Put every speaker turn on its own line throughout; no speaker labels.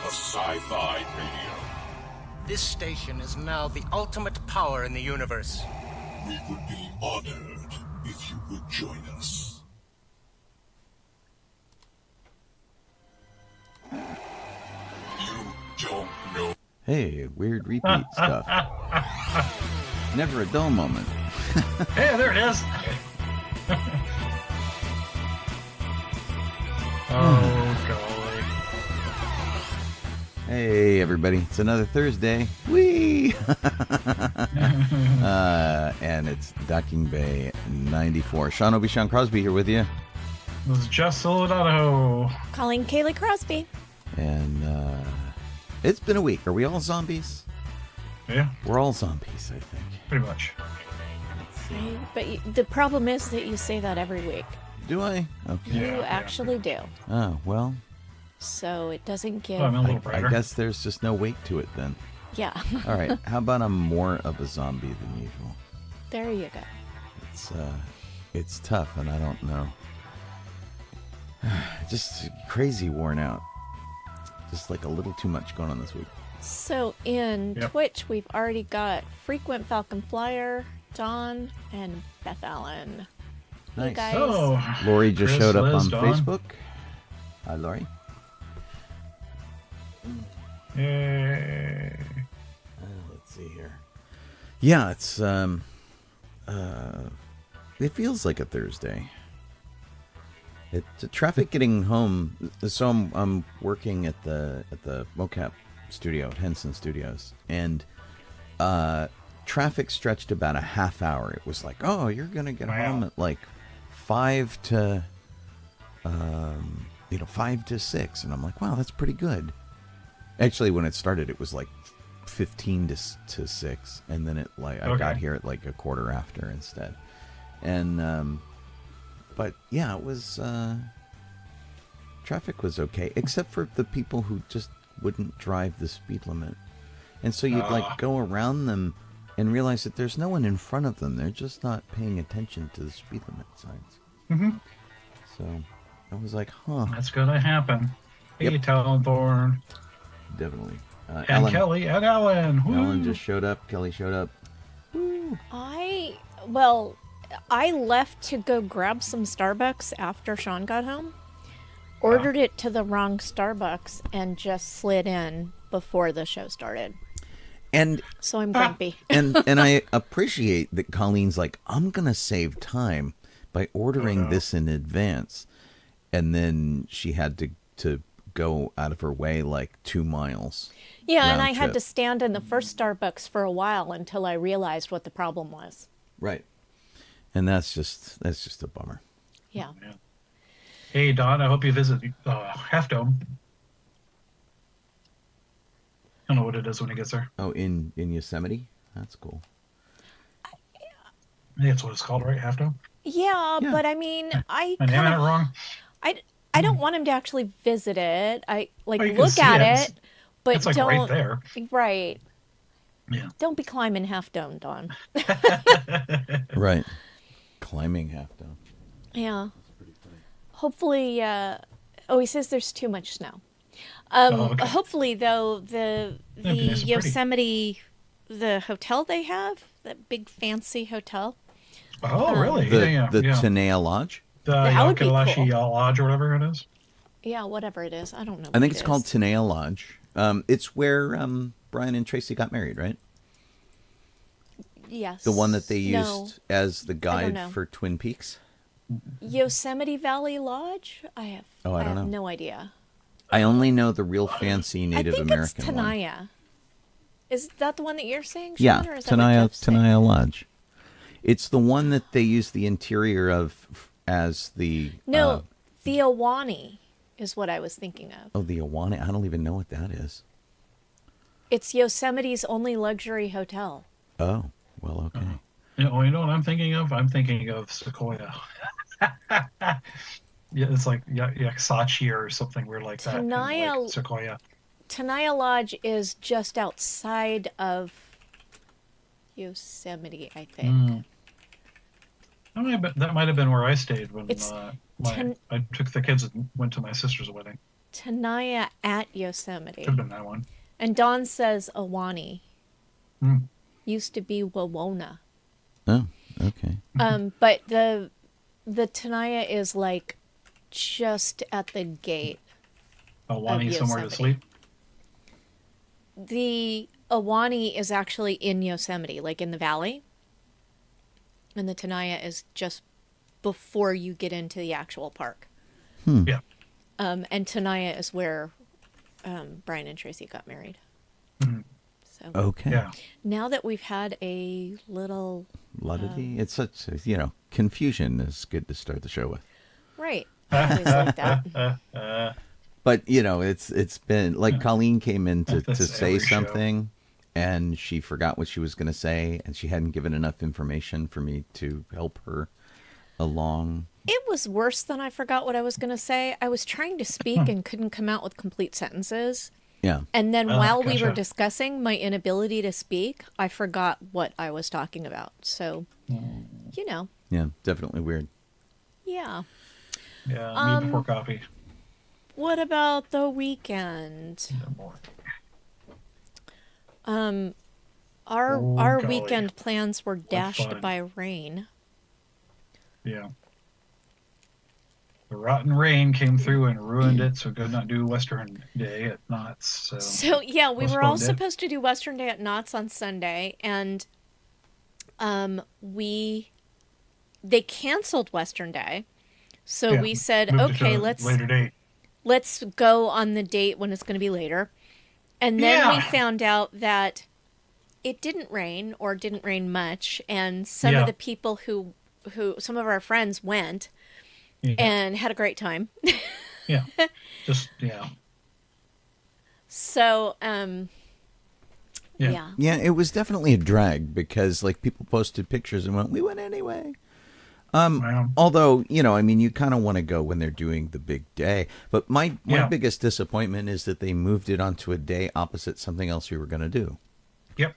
a sci-fi radio.
This station is now the ultimate power in the universe.
We would be honored if you would join us. You don't know.
Hey, weird repeat stuff. Never a dull moment.
Hey, there it is. Oh, golly.
Hey, everybody. It's another Thursday. Whee! And it's Docking Bay 94. Sean Obi-Shawn Crosby here with you.
This is just Donoho.
Calling Kaylee Crosby.
And it's been a week. Are we all zombies?
Yeah,
We're all zombies, I think.
pretty much.
But the problem is that you say that every week.
Do I? Okay.
You actually do.
Oh, well,
So it doesn't give...
Oh, I'm a little
I
brighter.
guess there's just no weight to it then.
Yeah.
All right. How about I'm more of a zombie than usual?
There you go.
It's tough, and I don't know. Just crazy worn out. Just like a little too much going on this week.
So in
Yep.
Twitch, we've already got Frequent Falcon Flyer, Dawn, and Beth Allen. You
Nice.
guys...
Oh,
Lori just
Chris,
showed up
Liz,
on
Dawn.
Facebook. Hi, Lori.
Yay.
Let's see here. Yeah, it's it feels like a Thursday. It's traffic getting home. So I'm working at the mocap studio at Henson Studios, and traffic stretched about a half hour. It was like, oh, you're gonna get
Wow.
home at like 5 to 5 to 6, and I'm like, wow, that's pretty good. Actually, when it started, it was like 15 to 6, and then I got here at like a quarter after instead. And but yeah, it was traffic was okay, except for the people who just wouldn't drive the speed limit, and so you'd like go around them and realize that there's no one in front of them. They're just not paying attention to the speed limit signs.
Mm-hmm.
So I was like, huh,
That's gonna happen. Hey,
Yep.
Talonthorn.
definitely.
And
Ellen,
Kelly and Ellen. Woo.
Ellen just showed up. Kelly showed up.
I left to go grab some Starbucks after Sean got home. Ordered it to the wrong Starbucks and just slid in before the show started.
And
So I'm grumpy.
and I appreciate that Colleen's like, I'm gonna save time by ordering this in advance, and then she had to go out of her way like 2 miles.
Yeah, and
round
I had
trip.
to stand in the first Starbucks for a while until I realized what the problem was.
Right, and that's just a bummer.
Yeah.
Hey, Don, I hope you visit Half Dome. I don't know what it is when he gets there.
Oh, in Yosemite, that's cool.
I think that's what it's called, right? Half Dome?
Yeah,
Yeah.
but I mean, I
My name
kind
it
of,
wrong?
I don't want him to actually visit it. I like
Oh, you can
look
see
at
it.
it, but
It's like
don't.
right there.
Right.
Yeah.
Don't be climbing Half Dome, Dawn.
Right, climbing Half Dome.
Yeah. Hopefully, he says there's too much snow.
Okay.
Hopefully, though, the
That'd be nice and pretty.
Yosemite, the hotel they have, that big fancy hotel.
Oh, really?
The
yeah.
Tenaya Lodge.
The
That would be
Yakalashi
cool.
Lodge or whatever it is.
Yeah, whatever it is. I don't know.
I think
what
it's
it
called
is.
Tenaya Lodge. It's where Brian and Tracy got married, right?
Yes.
The one that they
No.
used as the guide
know.
for Twin Peaks.
Yosemite Valley Lodge? I
Oh, I don't
have
know.
no idea.
I only know the real fancy Native
I think
American
it's
one.
Tenaya. Is that the one that you're saying, Sean?
Yeah,
or is that what Jeff's saying?
Tenaya Lodge. It's the one that they use the interior of as the
No, the Awani is what I was thinking of.
the Awana. I don't even know what that is.
It's Yosemite's only luxury hotel.
Oh, well, okay.
You know what I'm thinking of? I'm thinking of Sequoia. Yeah, it's like Yaksachi or something weird like that. in,
Tenaya-
like, Sequoia.
Tenaya Lodge is just outside of Yosemite, I think.
That might have been where I stayed when
It's
I took the kids and went to my sister's wedding.
Tenaya at Yosemite.
Could have been that one.
And Dawn says Awani.
Hmm.
Used to be Wawona.
Oh, okay.
But the Tenaya is like just at the gate.
Awani somewhere to
Yosemite.
sleep.
The Awani is actually in Yosemite, like in the valley. And the Tenaya is just before you get into the actual park.
Yeah.
And Tenaya is where Brian and Tracy got married.
Mhm.
So
Okay.
Yeah.
now that we've had a little
It's such, confusion is good to start the show with.
right, I always like that.
But it's been like Colleen came in to
That's
say
every show.
something, and she forgot what she was going to say, and she hadn't given enough information for me to help her along.
It was worse than I forgot what I was going to say. I was trying to speak and couldn't come out with complete sentences.
Yeah.
And then while we were
gotcha.
discussing my inability to speak, I forgot what I was talking about. So,
Yeah. Definitely weird.
yeah.
Yeah. Me before coffee.
What about the weekend?
No more.
Our
Oh,
our
golly.
weekend plans were dashed
fun.
by rain.
Yeah. The rotten rain came through and ruined it, so could not do Western Day at Knott's.
So yeah, we were all
postponed it.
supposed to do Western Day at Knott's on Sunday, and they canceled Western Day. So
Yeah,
we said,
moved it to
okay,
a later date.
let's go on the date when it's going to be later. And then we
Yeah.
found out that it didn't rain or didn't rain much, and some
Yeah.
of the people who some of our friends went
Yeah.
and had a great time.
Yeah. Just yeah.
So
Yeah.
Yeah, it was definitely a drag because people posted pictures and we went anyway.
Well,
Although, you kind of want to go when they're doing the big day. But my
Yeah.
biggest disappointment is that they moved it onto a day opposite something else we were going to do,
yep.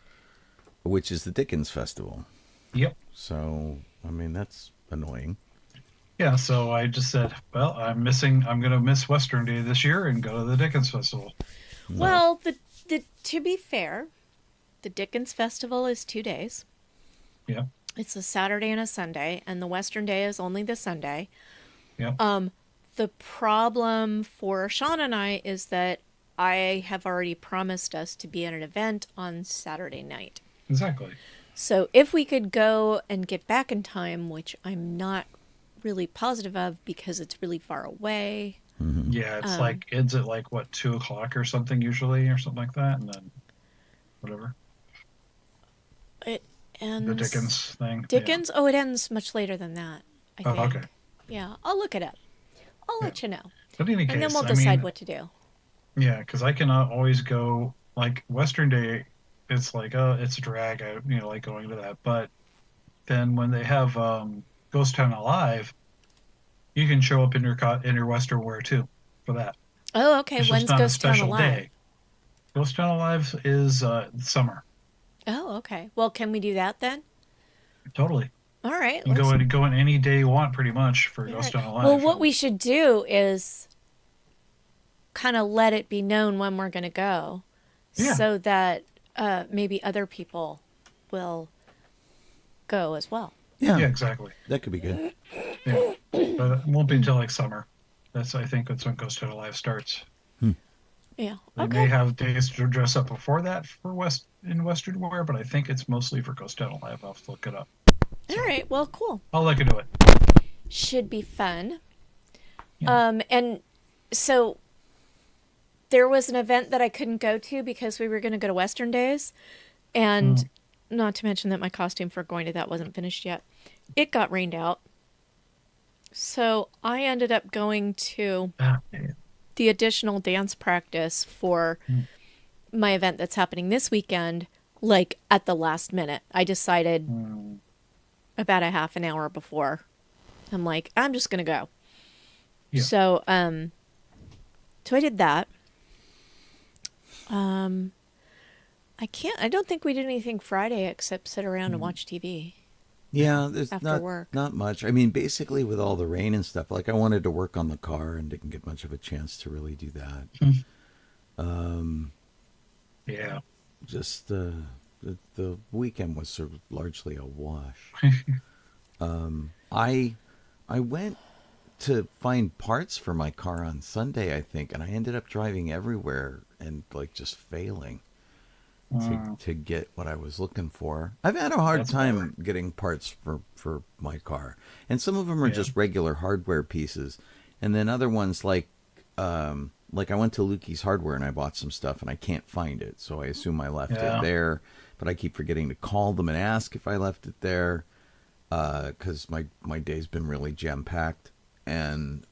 which is the Dickens Festival.
Yep.
So, that's annoying.
Yeah, so I just said, well, I'm going to miss Western Day this year and go to the Dickens Festival.
well, the to be fair, the Dickens Festival is 2 days.
Yep.
It's a Saturday and a Sunday, and the Western Day is only the Sunday.
Yep.
The problem for Sean and I is that I have already promised us to be at an event on Saturday night.
Exactly.
So if we could go and get back in time, which I'm not really positive of because it's really far away.
Yeah, it's ends at 2:00 or something usually, or something like that, and then whatever.
It ends...
The Dickens thing.
Dickens? Oh, it ends much later than that, I
Yeah.
think.
Oh, okay.
Yeah, I'll look it up. I'll let you know.
But in any
And then
case,
we'll
I
decide
mean,
what to do.
yeah, because I cannot always go Western Day. It's it's a drag. I like going to that. But then when they have Ghost Town Alive, you can show up in your Western wear too for that.
Oh, okay.
It's
When's
just not a
Ghost Town
special
Alive?
day. Ghost Town Alive is summer.
Oh, okay. Well, can we do that then?
Totally.
All right.
You can go in any day you want, pretty much, for Ghost Town Alive.
Well, what we should do is kind of let it be known when we're going to go,
Yeah.
so that maybe other people will go as well.
Yeah,
Yeah, exactly.
that could be good.
Yeah, but it won't be until summer. I think that's when Ghost Town Alive starts.
Yeah.
They
Okay.
may have days to dress up before that for in Western wear, but I think it's mostly for Ghost Town Alive. I'll have to look it up.
All right. Well, cool.
I'll look into it.
Should be fun.
Yeah.
And so there was an event that I couldn't go to because we were going to go to Western Days, and not to mention that my costume for going to that wasn't finished yet. It got rained out. So I ended up going to
Yeah.
the additional dance practice for my event that's happening this weekend, at the last minute. I decided about a half an hour before. I'm like, I'm just going to go.
Yeah.
So, so I did that. I don't think we did anything Friday except sit around and watch TV.
Yeah, there's
after work.
not much. I mean, basically with all the rain and stuff, like I wanted to work on the car and didn't get much of a chance to really do that.
Yeah.
Just the weekend was sort of largely a wash. I went to find parts for my car on Sunday, I think, and I ended up driving everywhere and like just failing to get what I was looking for. I've had a hard time getting parts for my car, and some of them are just regular hardware pieces, and then other ones like I went to Lukey's Hardware and I bought some stuff and I can't find it, so I assume I left it there, but I keep forgetting to call them and ask if I left it there, because my day's been really jam packed. And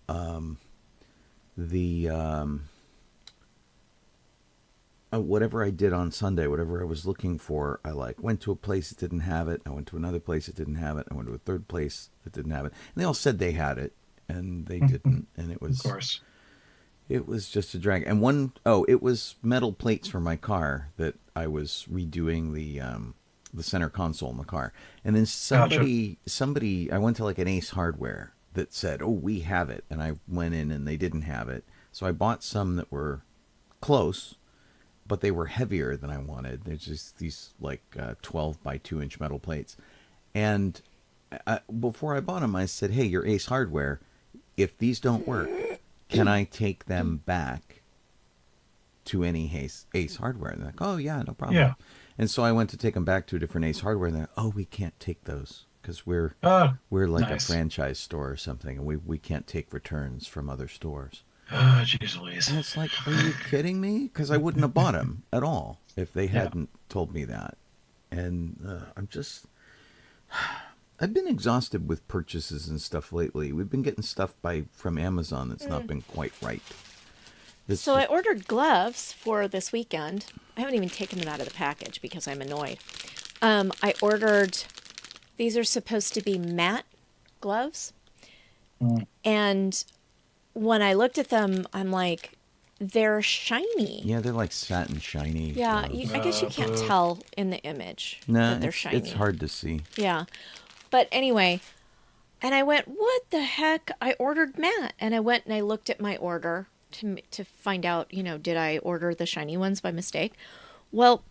whatever I did on Sunday, whatever I was looking for, I went to a place that didn't have it. I went to another place that didn't have it. I went to a third place that didn't have it. And they all said they had it, and they didn't. And it was,
of course,
it was just a drag. And it was metal plates for my car that I was redoing the center console in the car. And then somebody, I went to like an Ace Hardware that said, "Oh, we have it," and I went in and they didn't have it. So I bought some that were close, but they were heavier than I wanted. There's just these 12 by 2-inch metal plates. And before I bought them, I said, "Hey, you're Ace Hardware. If these don't work, can I take them back to any Ace Hardware?" And they're like, "Oh yeah, no problem."
Yeah.
And so I went to take them back to a different Ace Hardware, and they're like, "Oh, we can't take those because we're like
nice.
a franchise store or something, and we can't take returns from other stores."
Oh, jeez Louise.
And it's like, are you kidding me? Because I wouldn't have bought them at all if they hadn't told me that. And I've been exhausted with purchases and stuff lately. We've been getting stuff from Amazon that's not been quite right.
So I ordered gloves for this weekend. I haven't even taken them out of the package because I'm annoyed. I ordered, these are supposed to be matte gloves. And when I looked at them, I'm like, they're shiny.
Yeah, they're like satin shiny.
Yeah, I guess you can't tell in the image that they're shiny.
It's hard to see.
Yeah. But anyway, and I went, what the heck? I ordered matte. And I went and I looked at my order to find out, did I order the shiny ones by mistake? Well,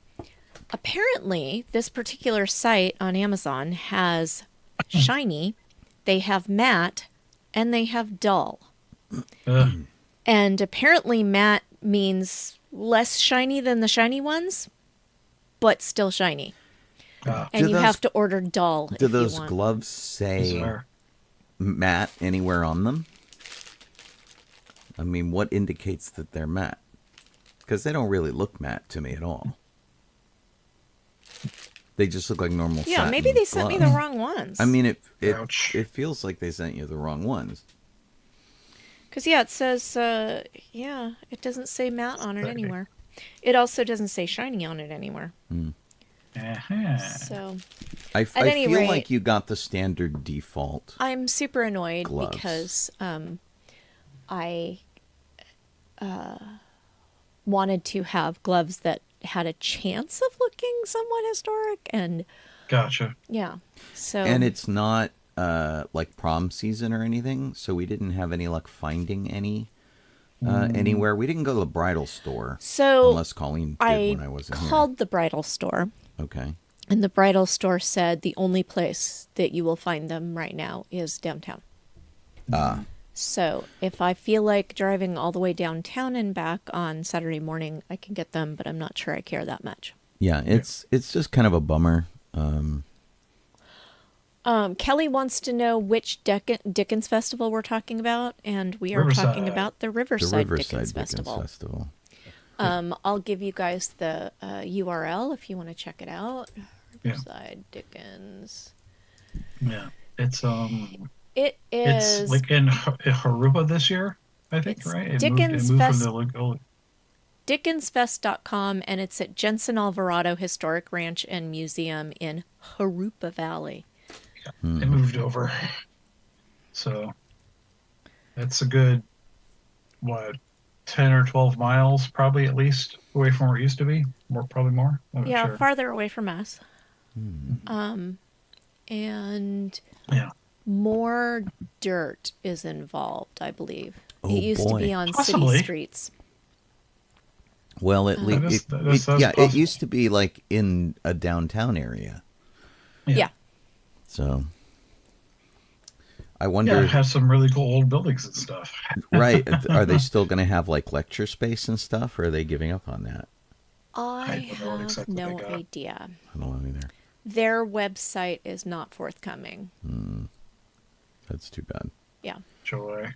apparently this particular site on Amazon has shiny, they have matte, and they have dull. And apparently matte means less shiny than the shiny ones, but still shiny. And you have to order dull if you want.
Do those gloves say matte anywhere on them? I mean, what indicates that they're matte? Because they don't really look matte to me at all. They just look like normal satin
maybe they sent me the
gloves.
wrong ones.
I mean, it feels like they sent you the wrong ones.
Because, it says, it doesn't say matte on it anywhere. It also doesn't say shiny on it anywhere. So,
I
any
feel
rate,
like you got the standard default.
I'm super annoyed
gloves.
Because I wanted to have gloves that had a chance of looking somewhat historic. And
Gotcha.
yeah, so...
And it's not like prom season or anything, so we didn't have any luck finding any anywhere. We didn't go to the bridal store,
so
unless Colleen did when I wasn't here.
I called the bridal store.
Okay.
And the bridal store said the only place that you will find them right now is downtown. So if I feel like driving all the way downtown and back on Saturday morning, I can get them, but I'm not sure I care that much.
Yeah, it's just kind of a bummer.
Kelly wants to know which Dickens Festival we're talking about, and we are talking about the Riverside Dickens Festival. I'll give you guys the URL if you want to check it out. Riverside Dickens.
Yeah, it's
It is.
It's like in Harupa this year, I think,
It's
right?
Dickens
it moved
Fest-
from the
DickensFest.com, and it's at Jensen Alvarado Historic Ranch and Museum in Harupa Valley.
It moved over. So that's a good, 10 or 12 miles, probably at least, away from where it used to be. Probably more. I'm not sure.
Farther away from us. and
Yeah.
more dirt is involved, I believe.
Oh,
it used to
boy.
be on
Possibly.
city streets.
Well, at
That
least
is
it
possible.
used to be like in a downtown area.
Yeah.
So I
Yeah,
wonder,
it has some really cool old buildings and stuff.
right? Are they still going to have like lecture space and stuff, or are they giving up on that?
I
don't know what
have
exactly they
no
got.
idea.
I don't know either.
Their website is not forthcoming.
That's too bad.
Yeah.
Joy.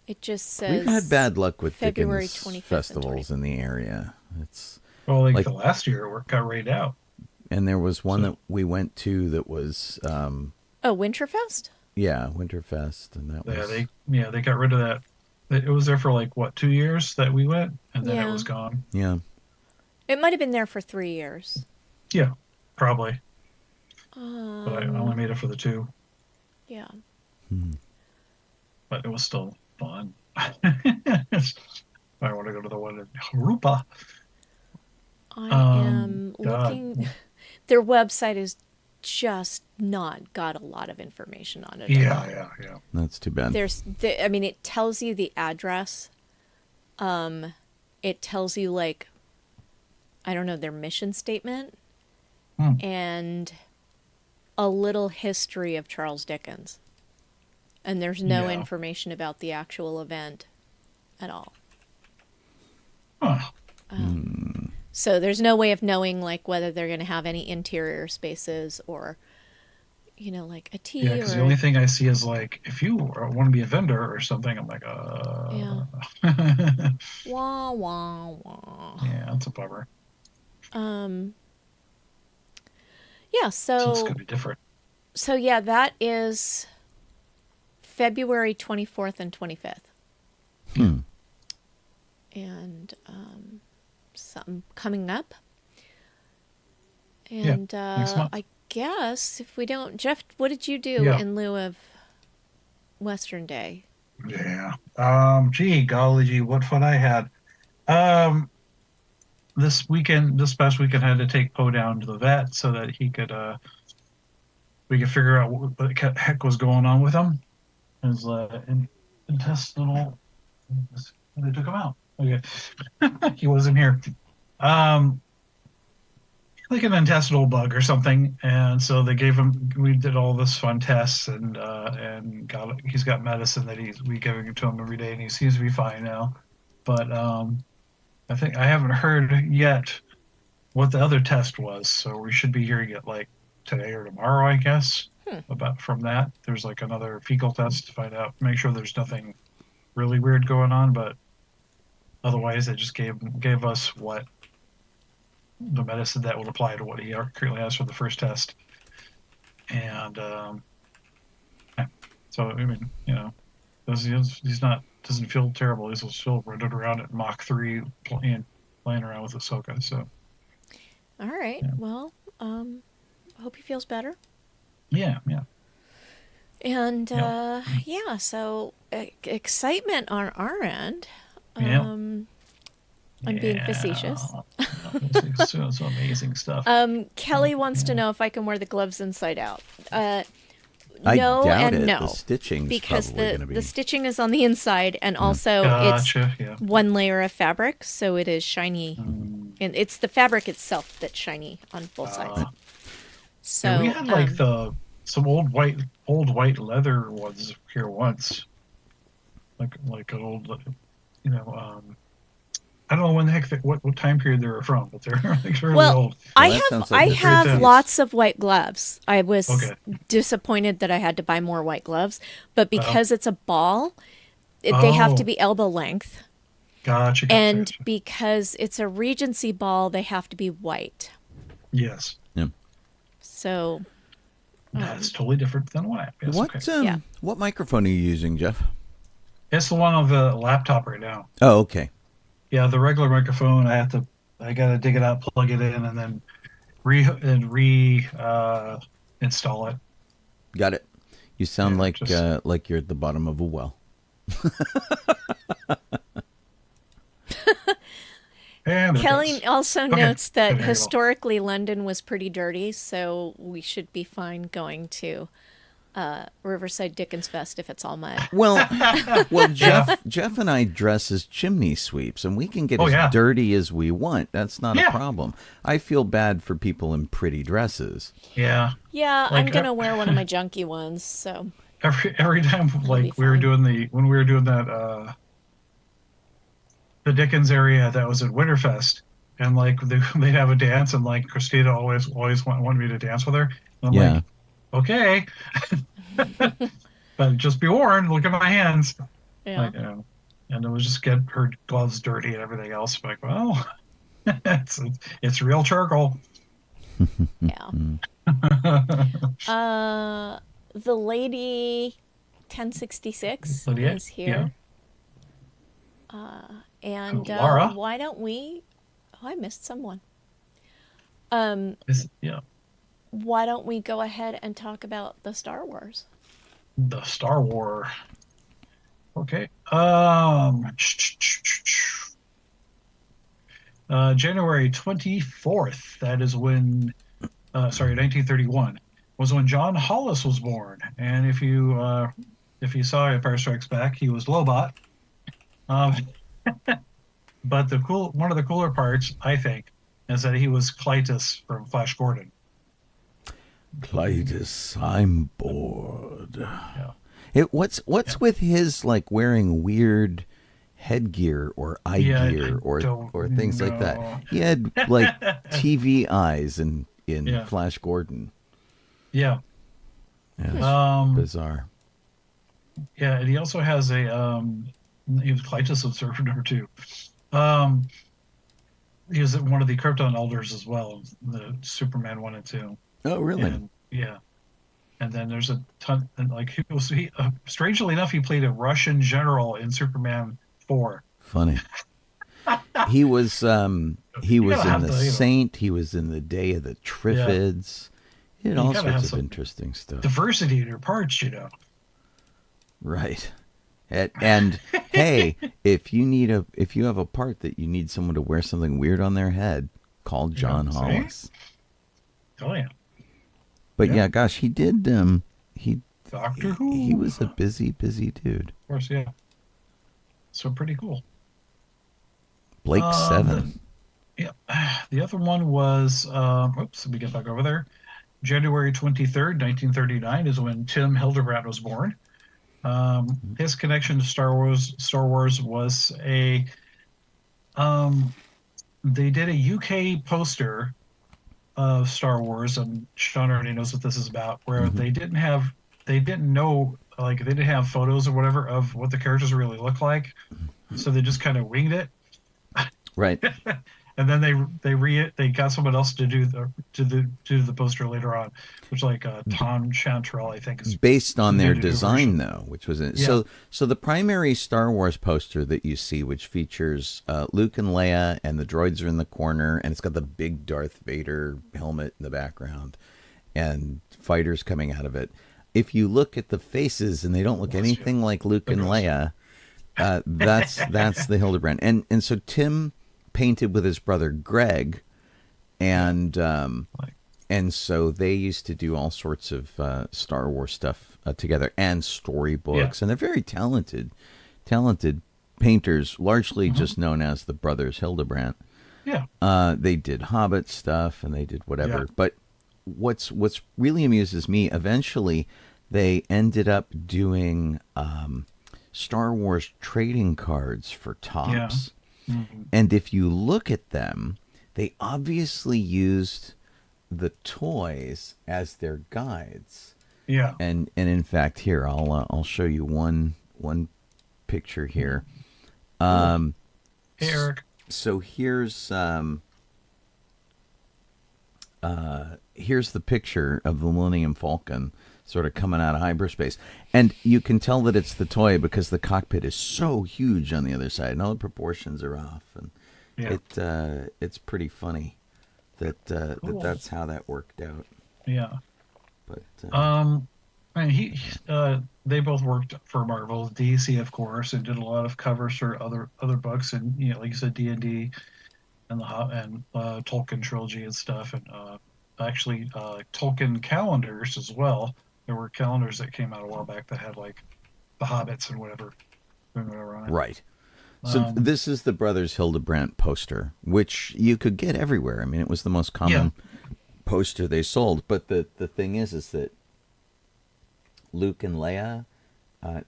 It just says
We've had bad luck with
February
Dickens
25th and
festivals in the area. It's
Well, like
Like-
the last year, it got rained out.
and there was one
So-
that we went to that was
Oh, Winterfest?
Winterfest, and that was
They got rid of that. It was there for like what 2 years that we went, and then
Yeah.
it was gone.
yeah.
It might have been there for 3 years.
Yeah, probably. But I only made it for the 2.
Yeah.
But it was still fun. I want to go to the one in Rupa.
I am
God.
looking. Their website is just not got a lot of information on it. at all.
Yeah.
That's too bad.
I mean, it tells you the address. It tells you, like, I don't know, their mission statement and a little history of Charles Dickens. And there's no
Yeah.
information about the actual event at all.
Huh.
So there's no way of knowing, like, whether they're going to have any interior spaces or, you know, like a tea
Yeah,
or
because the only thing I see is like if you want to be a vendor or something, I'm like,
Yeah. wah wah wah.
yeah, that's a bummer.
Yeah,
So it's
so
gonna be different.
yeah, that is February 24th and 25th. And something coming up. And
next month.
I guess if we don't, Jeff, what did you do
Yeah.
in lieu of Western Day?
Yeah. Golly gee, what fun I had. This past weekend, I had to take Poe down to the vet so that he could, we could figure out what the heck was going on with him. His intestinal. They took him out. Okay, he wasn't here. Like an intestinal bug or something, and so they gave him. We did all this fun tests, and he's got medicine that we giving it to him every day, and he seems to be fine now. But I think I haven't heard yet what the other test was, so we should be hearing it like today or tomorrow, I guess. About from that, there's like another fecal test to find out, make sure there's nothing really weird going on, but otherwise they just gave us what the medicine that would apply to what he currently has for the first test. And yeah. So I mean, you know, doesn't feel terrible. He's still running around at Mach 3 playing around with Ahsoka. So
All right.
Yeah.
Well, I hope he feels better.
yeah.
And
Yeah.
yeah, so excitement on our end.
Yeah.
I'm being facetious.
It's so amazing stuff.
Kelly wants to know if I can wear the gloves inside out.
I
No
doubt
and
it.
no,
The stitching's
because
probably going to be.
the stitching is on the inside, and also
Gotcha. Yeah.
it's one layer of fabric, so it is shiny, and it's the fabric itself that's shiny on both sides. So
Yeah, we had like some old white leather ones here once, like an old, you know, I don't know when the heck what time period they were from, but they're like really
well,
old.
I
Well, that
have
sounds like
I
a
have
great
lots of white gloves. I was
Okay.
disappointed that I had to buy more white gloves, but because it's a ball, they have to
Oh.
be elbow length,
Gotcha.
and because it's a Regency ball, they have to be white.
Yes,
Yeah.
So
that's totally different than what. Yes,
What
okay.
Yeah.
what microphone are you using, Jeff?
It's the one on the laptop right now.
Oh, okay.
Yeah, the regular microphone. I gotta dig it out, plug it in, and then install it.
Got it. You sound
Yeah,
like
just-
like you're at the bottom of a well.
And there it
Kelly
goes.
also
Okay.
notes that
There you go.
historically London was pretty dirty, so we should be fine going to Riverside Dickens Fest if it's all mud.
Well, well, Jeff and I dress as chimney sweeps, and we can get
Oh,
as
yeah.
dirty as we want. That's not a
Yeah.
problem. I feel bad for people in pretty dresses.
Yeah.
Yeah,
Like,
I'm gonna wear one of my junky ones, so
Every time like
be
we were
fine.
doing when we were doing that the Dickens area that was at Winterfest, and like they'd have a dance, and like Christina always wanted me to dance with her. And I'm
Yeah.
like, okay, but just be warned. Look at my hands,
yeah.
like and it was just get her gloves dirty and everything else. Like, well, it's real charcoal.
Yeah. The lady 1066
Lydia,
is here. And
Laura.
why don't we? Oh, I missed someone.
Yeah,
Why don't we go ahead and talk about the Star Wars?
the Star Wars. Okay. January 24th. That is when, 1931 was when John Hollis was born. And if you saw Empire Strikes Back, he was Lobot. Um, but one of the cooler parts, I think, is that he was Clytus from Flash Gordon.
Clytus, I'm bored.
Yeah.
What's with his like wearing weird headgear or eye
Yeah,
gear
I don't
or things like
know.
that? He had like TV eyes in
Yeah.
Flash Gordon.
Yeah.
Yeah, bizarre.
Yeah, and he also has he was Clytus Observer number 2. He was one of the Krypton Elders as well, the Superman 1 and 2.
Oh, really?
And, yeah. And then there's a ton, and like strangely enough, he played a Russian general in Superman 4.
Funny. He was in
have
the
the,
Saint. He was in the Day of the Triffids. He had
You
all
gotta have
sorts of
some
interesting stuff.
Diversity in your parts,
Right. And hey, if you have a part that you need someone to wear something weird on their head, call John
see?
Hollis.
Oh yeah.
But
Yeah.
yeah, gosh, he did.
Doctor Who.
He was a busy dude.
Of course, yeah. So pretty cool.
Blake 7.
Yeah. The other one was, oops, let me get back over there. January 23rd, 1939 is when Tim Hildebrand was born. His connection to Star Wars was they did a UK poster of Star Wars, and Sean already knows what this is about, where they didn't have photos or whatever of what the characters really look like. So they just kind of winged it.
Right.
And then they got someone else to do the poster later on, which Tom Chantrell, I think, is
Based on their
did a
design,
version.
though, which was it.
Yeah.
So the primary Star Wars poster that you see, which features Luke and Leia, and the droids are in the corner, and it's got the big Darth Vader helmet in the background, and fighters coming out of it. If you look at the faces, and they don't look anything like Luke and Leia, that's the Hildebrand, and so Tim painted with his brother Greg, and so they used to do all sorts of Star Wars stuff together, and storybooks, and they're very talented painters, largely just known as the brothers Hildebrand.
Yeah.
They did Hobbit stuff, and they did whatever.
Yeah.
But what's really amuses me, eventually they ended up doing Star Wars trading cards for Topps.
Yeah.
And if you look at them, they obviously used the toys as their guides.
Yeah.
And in fact, here I'll show you one picture here.
Hey, Eric.
So here's the picture of the Millennium Falcon sort of coming out of hyperspace, and you can tell that it's the toy because the cockpit is so huge on the other side, and all the proportions are off, and it's pretty funny that that's how that worked out.
Yeah.
But
and they both worked for Marvel, DC, of course, and did a lot of covers for other books, and like you said, D&D. and Tolkien trilogy and stuff, and actually Tolkien calendars as well. There were calendars that came out a while back that had like the Hobbits and whatever on it.
Right. So
Um,
this is the Brothers Hildebrandt poster, which you could get everywhere. I mean, it was the most common poster they sold. But the thing is that Luke and Leia,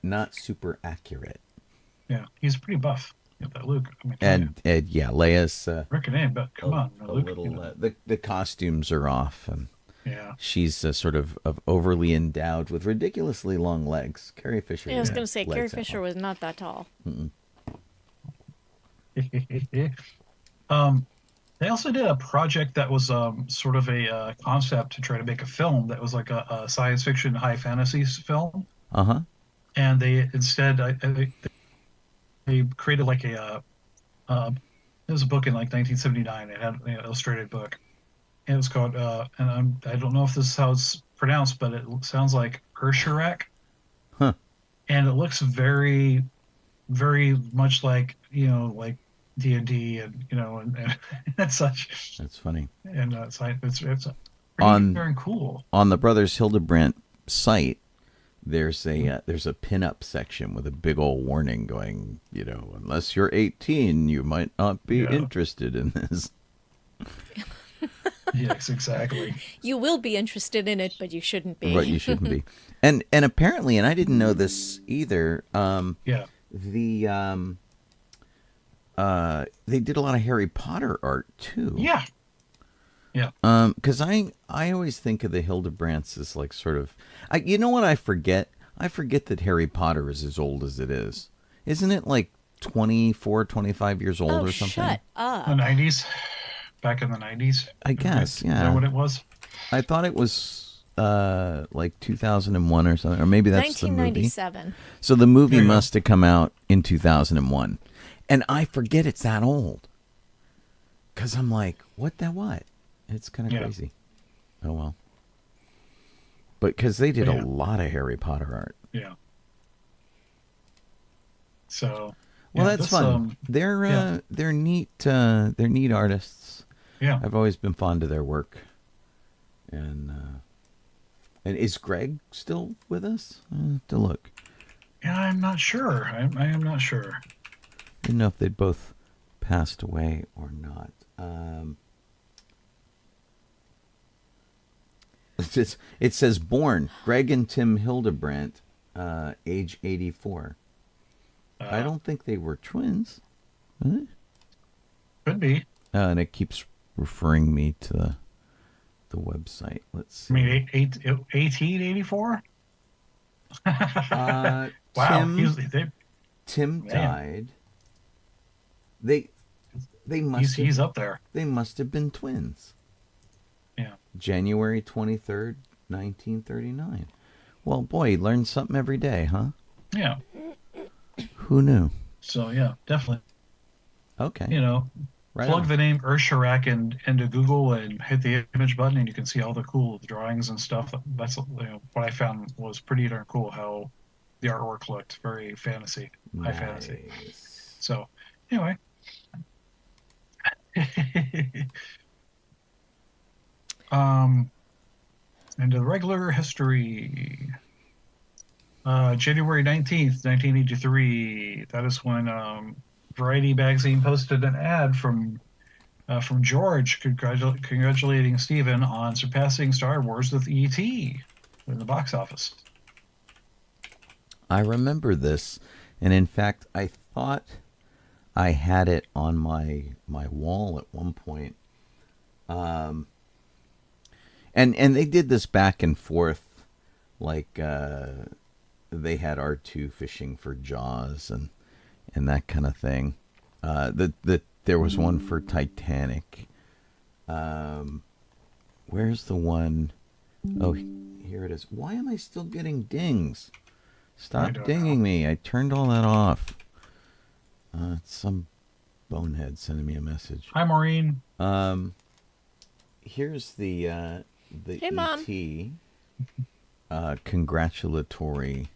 not super accurate.
yeah, he's pretty buff. That Luke. I mean,
And yeah, Leia's
recommend, but come on,
a
Luke.
little. The costumes are off, and
Yeah.
she's sort of overly endowed with ridiculously long legs. Carrie Fisher.
Yeah, I was going to say,
legs
Carrie
that
Fisher
long.
was not that tall.
They also did a project that was sort of a concept to try to make a film that was like a science fiction high fantasy film,
Uh-huh.
and they instead they created like it was a book in like 1979. It had an illustrated book, and it was called I don't know if this is how it's pronounced, but it sounds like Ursharak,
Huh.
and it looks very, very much like like D&D and and such.
That's funny.
And it's pretty
On-
darn cool.
On the Brothers Hildebrandt site, there's a pin-up section with a big old warning going, unless you're 18, you might not be
Yeah.
interested in this.
Yes, exactly.
You will be interested in it, but you shouldn't be.
But you shouldn't be. And apparently, and I didn't know this either.
Yeah.
They did a lot of Harry Potter art too.
Yeah. Yeah.
Because I always think of the Hildebrandts as like sort of, you know what I forget? I forget that Harry Potter is as old as it is. Isn't it like 24, 25 years old
Oh,
or something?
shut up.
The 90s. Back in the 90s.
I guess,
Is
yeah.
that what it was?
I thought it was like 2001 or something, or maybe that's the movie.
1997.
So the movie
There you go.
must have come out in 2001. And I forget it's that old. Because I'm like, what? It's kind of
Yeah.
crazy. Oh, well. But because they did
Yeah.
a lot of Harry Potter art.
Yeah. So.
Well,
yeah,
that's
this,
fun. They're
yeah.
they're neat. They're neat artists.
Yeah.
I've always been fond of their work. And is Greg still with us? I have to look.
Yeah, I'm not sure. I am not sure.
Didn't know if they'd both passed away or not. It says born Greg and Tim Hildebrandt, age 84. I don't think they were twins. Really?
Could be.
And it keeps referring me to the website. Let's see.
I mean, 1884? Wow.
Tim
Man.
died. They must
He's up there.
They must have been twins.
Yeah.
January 23rd, 1939. Well, boy, you learn something every day, huh?
Yeah.
Who knew?
So, yeah, definitely.
Okay. Right
Plug
on.
the name Ursharak into Google and hit the image button, and you can see all the cool drawings and stuff. That's what I found was pretty darn cool. How the artwork looked, very fantasy, high fantasy.
Nice.
So, anyway, into the regular history. January 19th, 1983. That is when Variety magazine posted an ad from George congratulating Steven on surpassing Star Wars with E.T. in the box office.
I remember this, and in fact, I thought I had it on my wall at one point. And they did this back and forth, like they had R2 fishing for Jaws and that kind of thing. There was one for Titanic. Where's the one? Oh, here it is. Why am I still getting dings? Stop dinging me. I turned all that off. It's some bonehead sending me a message.
Hi, Maureen.
Here's the
Hey, Mom.
ET congratulatory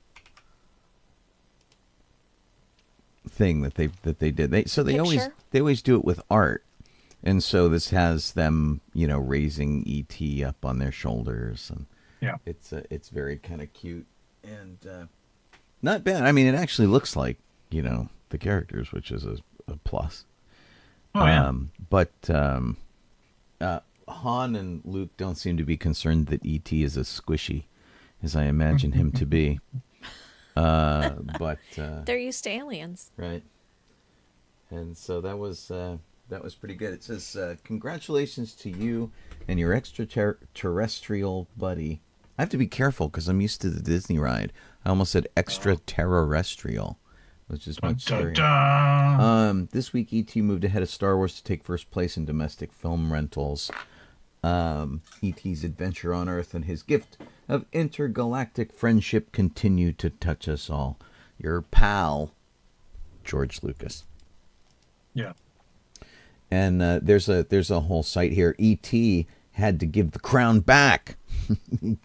thing that they did. They always
Picture?
do it with art, And so this has them, raising E.T. up on their shoulders, and
Yeah.
it's very kind of cute and not bad. I mean, it actually looks like the characters, which is a plus.
Oh yeah.
But Han and Luke don't seem to be concerned that E.T. is as squishy as I imagine him to be. But
They're used to aliens.
right. And so that was pretty good. It says, congratulations to you and your extraterrestrial buddy. I have to be careful because I'm used to the Disney ride. I almost said extraterrestrial, which is much scarier. This week, E.T. moved ahead of Star Wars to take first place in domestic film rentals. E.T.'s adventure on Earth and his gift of intergalactic friendship continue to touch us all. Your pal, George Lucas.
Yeah.
And there's a whole site here. E.T. had to give the crown back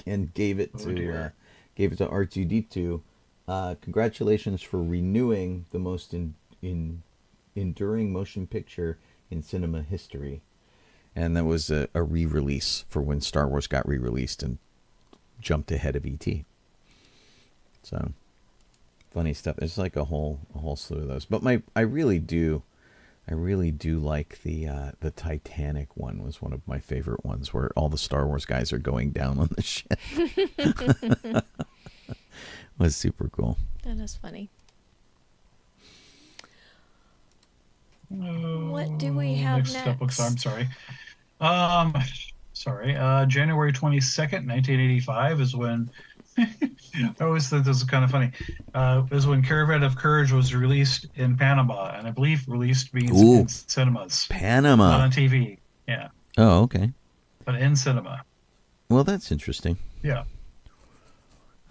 and gave it to R2D2. Congratulations for renewing the most enduring motion picture in cinema history. And that was a re-release for when Star Wars got re-released and jumped ahead of E.T. So funny stuff. There's like a whole slew of those. But I really do like the Titanic one. Was one of my favorite ones where all the Star Wars guys are going down on the ship. Was super cool.
That is funny. What do we have next?
Up, I'm sorry. January 22nd, 1985 is when I always think this is kind of funny. Is when Caravan of Courage was released in Panama, and I believe released means in cinemas.
Panama.
Not on TV. Yeah.
Oh, okay.
But in cinema.
Well, that's interesting.
Yeah.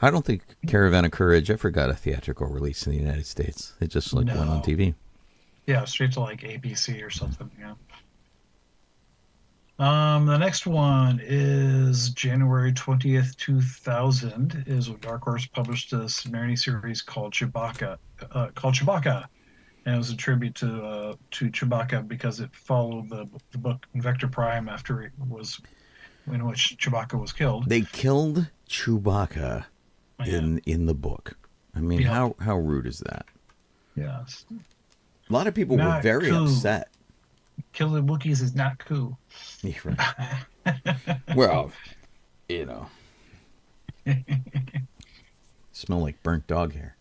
I don't think Caravan of Courage ever got a theatrical release in the United States. It just went on TV.
Yeah, straight to like ABC or something. Yeah. The next one is January 20th, 2000, is when Dark Horse published this miniseries called Chewbacca. And it was a tribute to Chewbacca because it followed the book Vector Prime after it was in which Chewbacca was killed.
They killed Chewbacca in the book. I mean, how rude is that?
Yes.
A lot of people were very upset.
Killing Wookiees is not cool.
Yeah, right. Well, smell like burnt dog hair.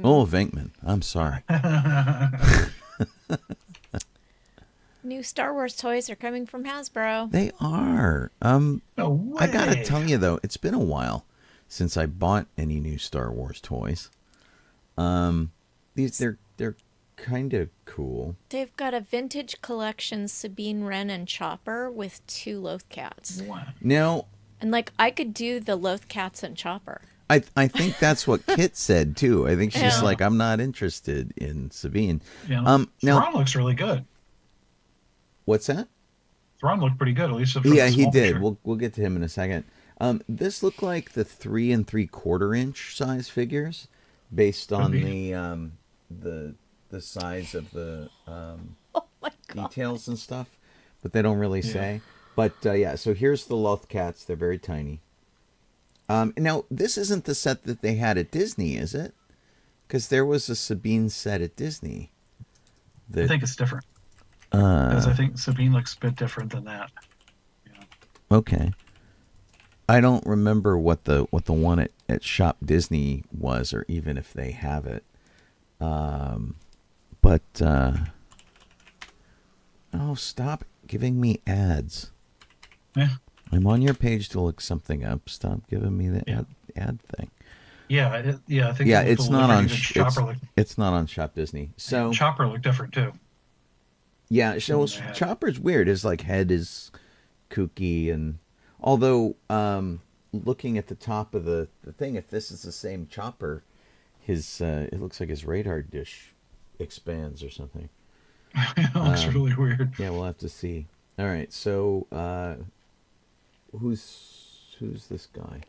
Oh, Venkman, I'm sorry.
New Star Wars toys are coming from Hasbro.
They are.
No way.
I gotta tell you though, it's been a while since I bought any new Star Wars toys. They're kind of cool.
They've got a vintage collection Sabine Wren and Chopper with 2 Loth Cats.
Wow.
Now,
and I could do the Loth Cats and Chopper.
I think that's what Kit said too. I think she's like, I'm not interested in Sabine.
Yeah.
Now,
Thrawn looks really good.
What's that?
Thrawn looked pretty good, at least.
He did. Picture. We'll get to him in a second. This looked like the 3 3/4 inch size figures, based on the size of the details and stuff, but they don't really say. But so here's the Loth Cats. They're very tiny. Now, this isn't the set that they had at Disney, is it? Because there was a Sabine set at Disney.
I think it's different. Because I think Sabine looks a bit different than that. Yeah.
Okay. I don't remember what the one at Shop Disney was, or even if they have it. But stop giving me ads.
Yeah.
I'm on your page to look something up. Stop giving me the ad thing.
Yeah, I think.
Yeah, it's not on. It's not on Shop Disney. So
Chopper looked different too.
Yeah, so Chopper's weird. His head is kooky, and although looking at the top of the thing, if this is the same Chopper, his it looks like his radar dish expands or something.
It looks really weird.
Yeah, we'll have to see. All right, so who's this guy?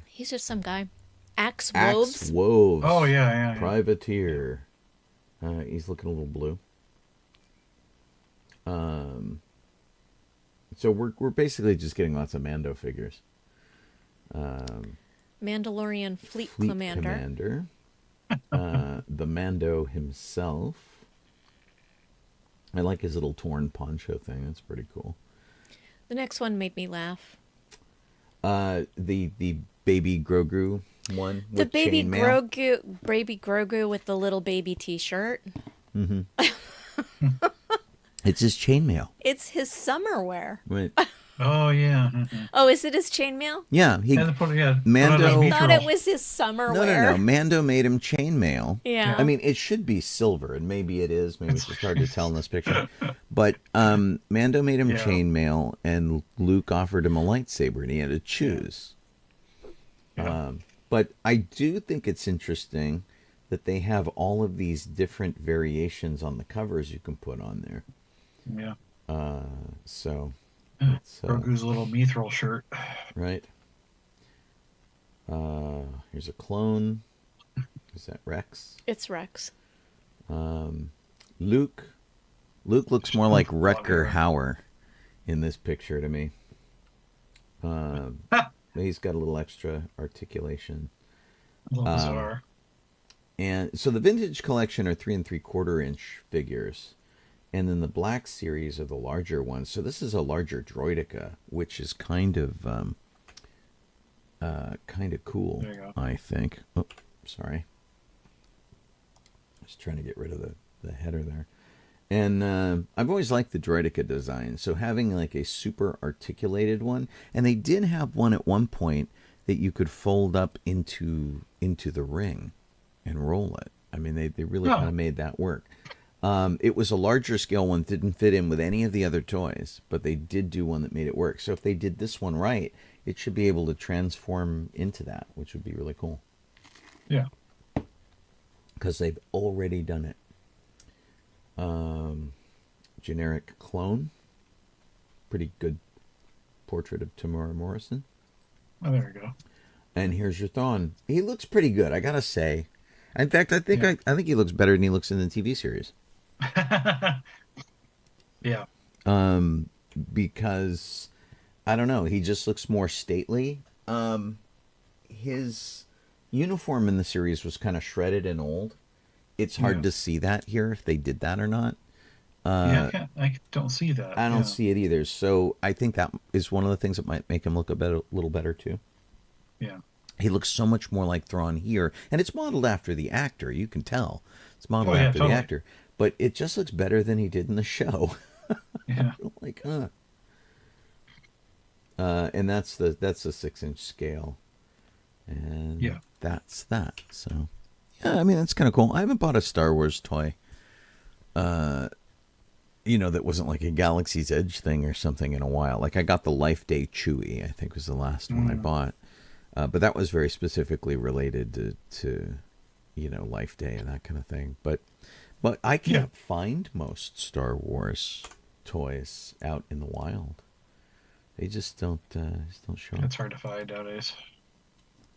He's just some guy. Axe Woves.
Woves.
Oh yeah.
Privateer. He's looking a little blue. So we're basically just getting lots of Mando figures.
Mandalorian Fleet Commander.
The Mando himself. I like his little torn poncho thing. That's pretty cool.
The next one made me laugh.
The baby Grogu one.
The
with
baby
chainmail.
Grogu with the little baby T-shirt.
Mm-hmm. It's his chainmail.
It's his summer wear.
Right.
Oh yeah.
Oh, is it his chainmail?
Yeah, Mando.
I thought it was his summer wear.
No. Mando made him chainmail.
Yeah.
I mean, it should be silver, and maybe it is. Maybe it's just hard to tell in this picture. But Mando made him chainmail, and Luke offered him a lightsaber, and he had to choose.
Yeah.
But I do think it's interesting that they have all of these different variations on the covers you can put on there.
Yeah.
So.
Grogu's little mithril shirt.
Right. Here's a clone. Is that Rex?
It's Rex.
Luke looks more like Rutger Hauer in this picture to me. He's got a little extra articulation.
A little bizarre.
And so the vintage collection are 3 3/4 inch figures. And then the black series are the larger ones. So this is a larger Droideka, which is kind of cool,
There you go.
I think. Oh, sorry. Just trying to get rid of the header there. And I've always liked the Droideka design. So having like a super articulated one, and they did have one at one point that you could fold up into the ring and roll it. I mean, they really kind of made that work. It was a larger scale one, didn't fit in with any of the other toys, but they did do one that made it work. So if they did this one right, it should be able to transform into that, which would be really cool.
Yeah.
Because they've already done it. Generic clone. Pretty good portrait of Tamora Morrison.
Oh, there you go.
And here's your Thrawn. He looks pretty good, I gotta say. In fact, I think he looks better than he looks in the TV series.
Yeah.
Because I don't know, he just looks more stately. His uniform in the series was kind of shredded and old. It's hard to see that here if they did that or not.
I don't see that.
I don't see it either. So I think that is one of the things that might make him look a little better too.
Yeah.
He looks so much more like Thrawn here, and it's modeled after the actor. You can tell it's modeled after the actor, but it just looks better than he did in the show.
Yeah.
Like, and that's the 6-inch scale, and that's that. So, yeah, I mean that's kind of cool. I haven't bought a Star Wars toy, that wasn't like a Galaxy's Edge thing or something in a while. Like I got the Life Day Chewie, I think was the last one I bought. But that was very specifically related to Life Day and that kind of thing. But I can't find most Star Wars toys out in the wild. They just don't show up.
It's hard to find nowadays.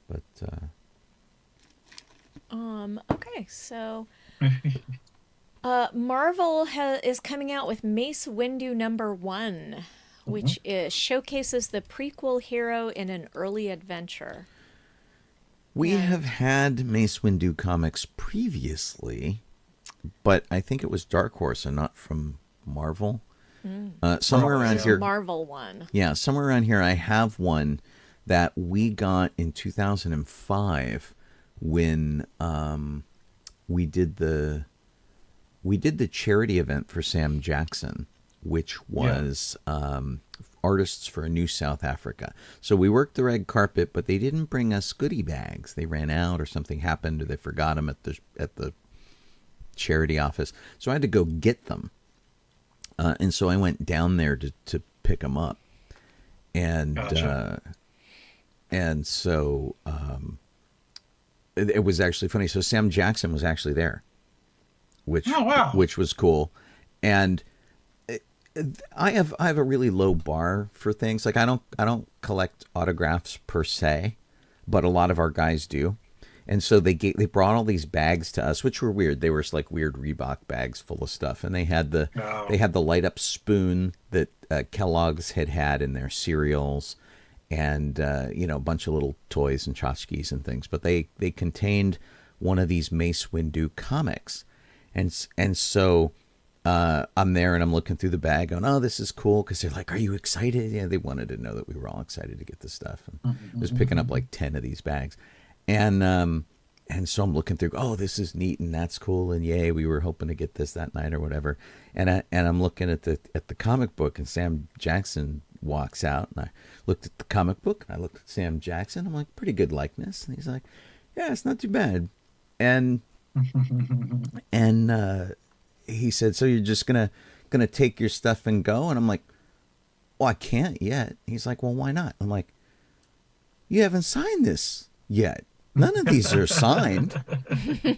But
okay, so Marvel is coming out with Mace Windu #1. Which showcases the prequel hero in an early adventure.
We have had Mace Windu comics previously, but I think it was Dark Horse and not from Marvel. Somewhere around here,
Marvel one.
Yeah, somewhere around here, I have one that we got in 2005 when we did the charity event for Sam Jackson, which was Artists for a New South Africa. So we worked the red carpet, but they didn't bring us goodie bags. They ran out or something happened or they forgot them at the charity office. So I had to go get them. And so I went down there to pick them up. And and so it was actually funny. So Sam Jackson was actually there, which was cool. And I have a really low bar for things. Like I don't collect autographs per se, but a lot of our guys do. And so they brought all these bags to us, which were weird. They were like weird Reebok bags full of stuff, and they had the light up spoon that Kellogg's had in their cereals, and a bunch of little toys and tchotchkes and things. But they contained one of these Mace Windu comics, and so I'm there and I'm looking through the bag, going, "Oh, this is cool," because they're like, "Are you excited?" Yeah, they wanted to know that we were all excited to get this stuff. And I was picking up like 10 of these bags. And so I'm looking through, oh, this is neat and that's cool and yay, we were hoping to get this that night or whatever. And I'm looking at the comic book, and Sam Jackson walks out, and I looked at the comic book and I looked at Sam Jackson. I'm like, pretty good likeness. And he's like, yeah, it's not too bad. And he said, so you're just gonna take your stuff and go? And I'm like, well, I can't yet. He's like, well, why not? I'm like, you haven't signed this yet. None of these are signed.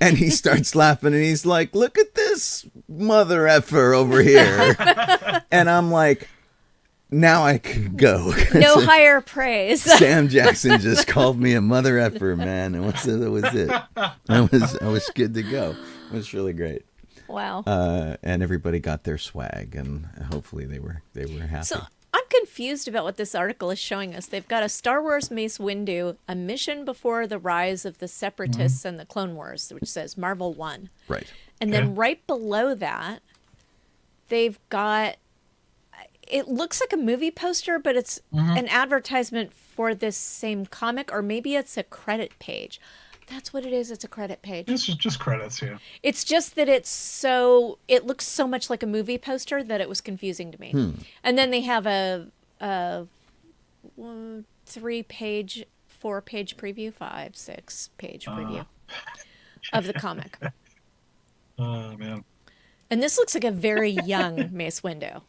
And he starts laughing, and he's like, look at this mother effer over here. And I'm like, now I can go.
No higher praise.
Sam Jackson just called me a mother effer, man. And that was it. I was good to go. It was really great.
Wow.
And everybody got their swag, and hopefully they were happy.
So I'm confused about what this article is showing us. They've got a Star Wars Mace Windu, a mission before the rise of the Separatists and the Clone Wars, which says Marvel 1.
Right.
And then right below that, they've got, it looks like a movie poster, but it's an advertisement for this same comic, or maybe it's a credit page. That's what it is. It's a credit page.
It's just credits, yeah.
It's just that it looks so much like a movie poster that it was confusing to me. And then they have a 3-page, 4-page preview, 5-6-page preview of the comic.
Oh, man.
And this looks like a very young Mace Windu.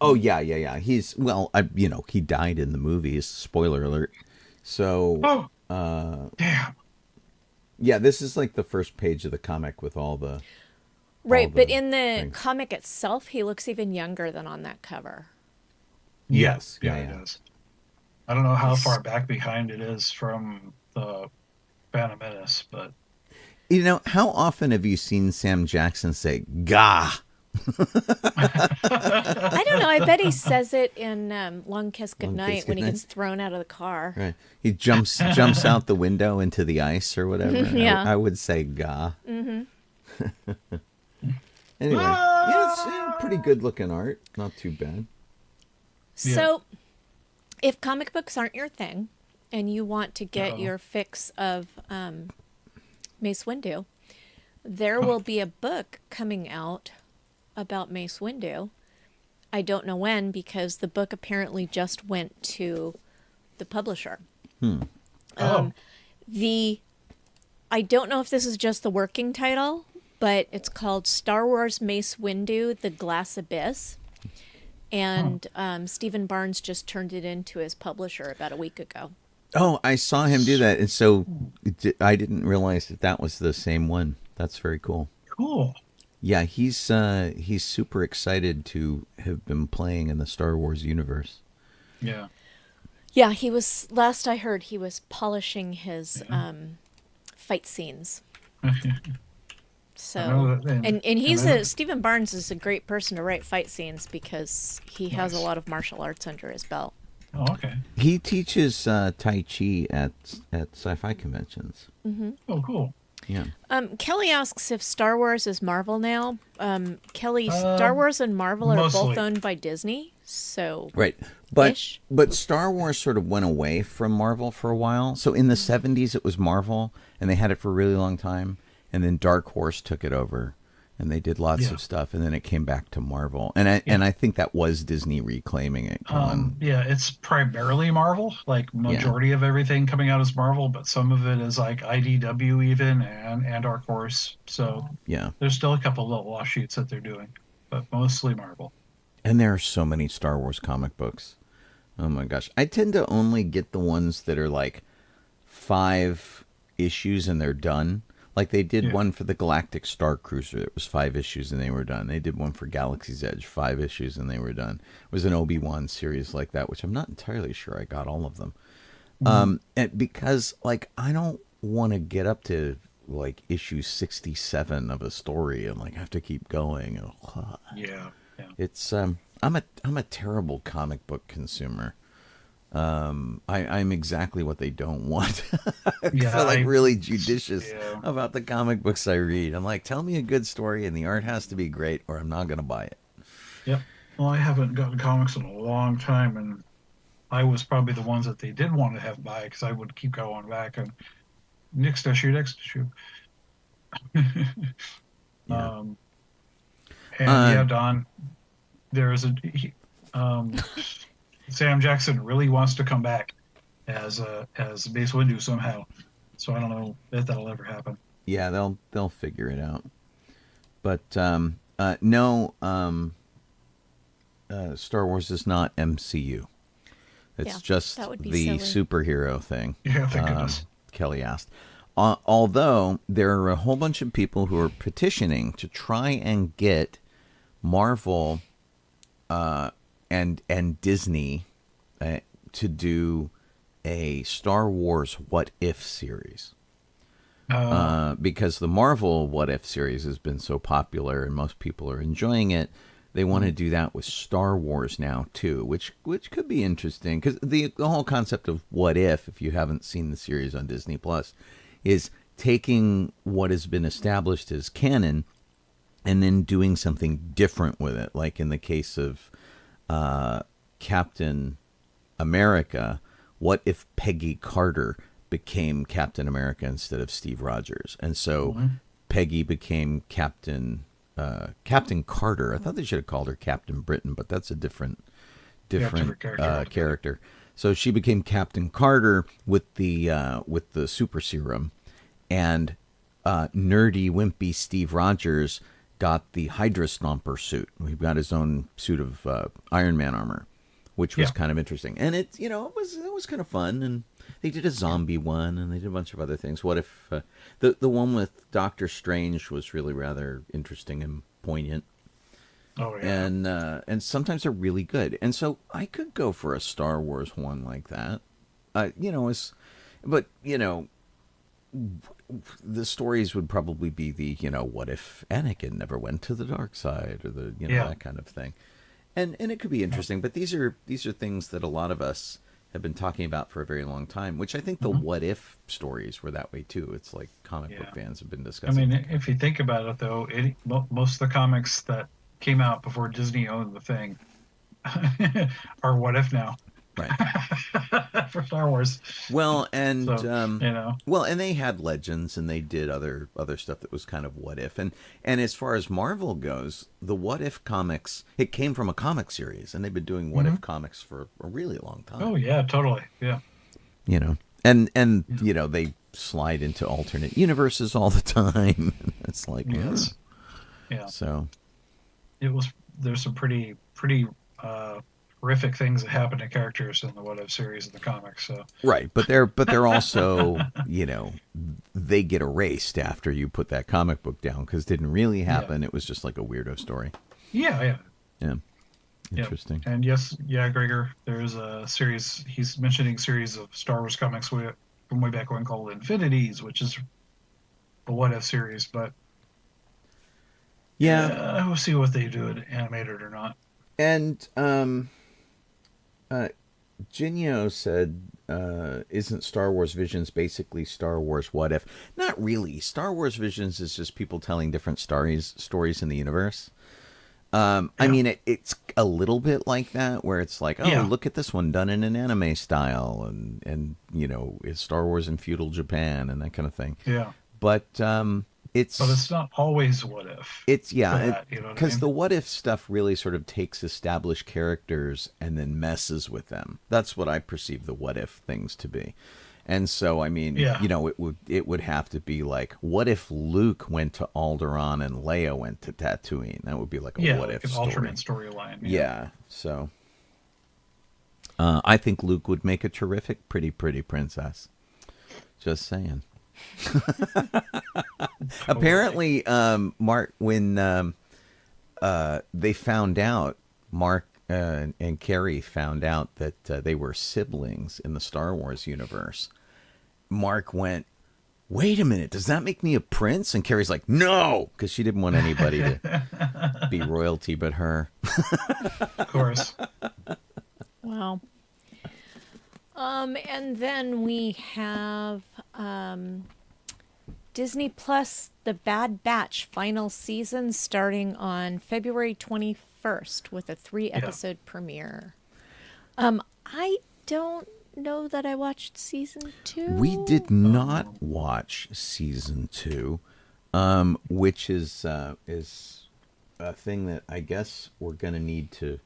Oh, yeah. He's, he died in the movies. Spoiler alert. So,
damn.
Yeah, this is like the first page of the comic with all the...
Right,
all
but
the
in the
things.
comic itself, he looks even younger than on that cover.
Yes.
Yeah, it does. I don't know how far back behind it is from the Phantom Menace, but...
How often have you seen Sam Jackson say, "Gah"?
I don't know. I bet he says it in Long Kiss Goodnight when he
Goodnight.
gets thrown out of the car.
Right. He jumps out the window into the ice or whatever.
Yeah.
I would say "Gah." Anyway, yeah, it's pretty good looking art. Not too bad.
So, if comic books aren't your thing, and you want to get your fix of Mace Windu, there will be a book coming out about Mace Windu. I don't know when, because the book apparently just went to the publisher. I don't know if this is just the working title, but it's called Star Wars Mace Windu, The Glass Abyss. And Stephen Barnes just turned it into his publisher about a week ago.
Oh, I saw him do that, and so I didn't realize that was the same one. That's very cool.
Cool.
Yeah, he's super excited to have been playing in the Star Wars universe.
Yeah.
Yeah, he was, last I heard, he was polishing his fight scenes. So, and Stephen Barnes is a great person to write fight scenes because he has a lot of martial arts under his belt.
Oh, okay.
He teaches Tai Chi at sci-fi conventions.
Oh, cool.
Yeah.
Kelly asks if Star Wars is Marvel now. Kelly, Star Wars and Marvel are both owned by Disney, so
right. But Star Wars sort of went away from Marvel for a while. So in the 70s it was Marvel, and they had it for a really long time, and then Dark Horse took it over, and they did lots of stuff, and then it came back to Marvel. And I think that was Disney reclaiming it.
It's primarily Marvel. Like majority of everything coming out is Marvel, but some of it is like IDW even and Dark Horse. So there's still a couple little offshoots that they're doing, but mostly Marvel.
And there are so many Star Wars comic books. Oh my gosh. I tend to only get the ones that are like 5 issues and they're done. Like they did one for the Galactic Star Cruiser. It was 5 issues and they were done. They did one for Galaxy's Edge, 5 issues and they were done. It was an Obi-Wan series like that, which I'm not entirely sure I got all of them. And because like I don't want to get up to like issue 67 of a story and like have to keep going.
Yeah.
It's I'm a terrible comic book consumer. I'm exactly what they don't want.
Yeah,
I'm like really judicious about the comic books I read. I'm like, tell me a good story and the art has to be great or I'm not going to buy it.
Yep. Well, I haven't gotten comics in a long time, and I was probably the ones that they did want to have buy because I would keep going back and next issue.
Yeah.
Don, there is Sam Jackson really wants to come back as Mace Windu somehow. So I don't know if that'll ever happen.
Yeah, they'll figure it out. But no, Star Wars is not MCU. It's just the superhero thing.
Yeah, thank goodness.
Kelly asked. Although there are a whole bunch of people who are petitioning to try and get Marvel and Disney to do a Star Wars What If series. Because the Marvel What If series has been so popular and most people are enjoying it, they want to do that with Star Wars now too, which could be interesting because the whole concept of What If you haven't seen the series on Disney Plus, is taking what has been established as canon and then doing something different with it. Like in the case of Captain America, what if Peggy Carter became Captain America instead of Steve Rogers? And so Peggy became Captain Carter. I thought they should have called her Captain Britain, but that's a different character. So she became Captain Carter with the super serum, and nerdy, wimpy Steve Rogers got the Hydra Stomper suit. He got his own suit of Iron Man armor, which was kind of interesting. And it was kind of fun. And they did a zombie one, and they did a bunch of other things. What if the one with Doctor Strange was really rather interesting and poignant.
Oh yeah.
And sometimes they're really good. And so I could go for a Star Wars one like that. The stories would probably be the, what if Anakin never went to the dark side, or the, that kind of thing. And it could be interesting, but these are things that a lot of us have been talking about for a very long time, which I think the what if stories were that way too. It's like comic book fans have been discussing.
I mean, if you think about it though, most of the comics that came out before Disney owned the thing are what if now.
Right.
For Star Wars.
Well, and
so,
and they had Legends, and they did other stuff that was kind of what if. And as far as Marvel goes, the what if comics, it came from a comic series, and they've been doing what if comics for a really long time.
Oh yeah, totally. Yeah.
And they slide into alternate universes all the time. It's like
yes. Yeah.
So
there's some pretty horrific things that happen to characters in the What If series in the comics. So
right, but they're also they get erased after you put that comic book down because it didn't really happen. It was just like a weirdo story.
Yeah.
Interesting.
And yes, Gregor, there's a series. He's mentioning series of Star Wars comics from way back when called Infinities, which is the What If series. But we'll see what they do, it animated or not.
And Jinyo said, isn't Star Wars Visions basically Star Wars What If? Not really. Star Wars Visions is just people telling different stories in the universe. I mean, it's a little bit like that, where it's like, look at this one done in an anime style, and it's Star Wars in feudal Japan and that kind of thing.
Yeah.
But
it's not always what if.
It's because the what if stuff really sort of takes established characters and then messes with them. That's what I perceive the what if things to be. And so, I mean, it would have to be like, what if Luke went to Alderaan and Leia went to Tatooine? That would be like a what if
an
story.
Alternate storyline.
Yeah. So I think Luke would make a terrific pretty princess. Just saying. Apparently, Mark, when they found out, Mark and Carrie found out that they were siblings in the Star Wars universe, Mark went wait a minute, does that make me a prince? And Carrie's like, no, because she didn't want anybody to be royalty but her.
Of course.
Wow. And then we have Disney Plus, The Bad Batch final season starting on February 21st with a 3-episode premiere. I don't know that I watched season 2.
We did not watch season 2, which is a thing that I guess we're going to need to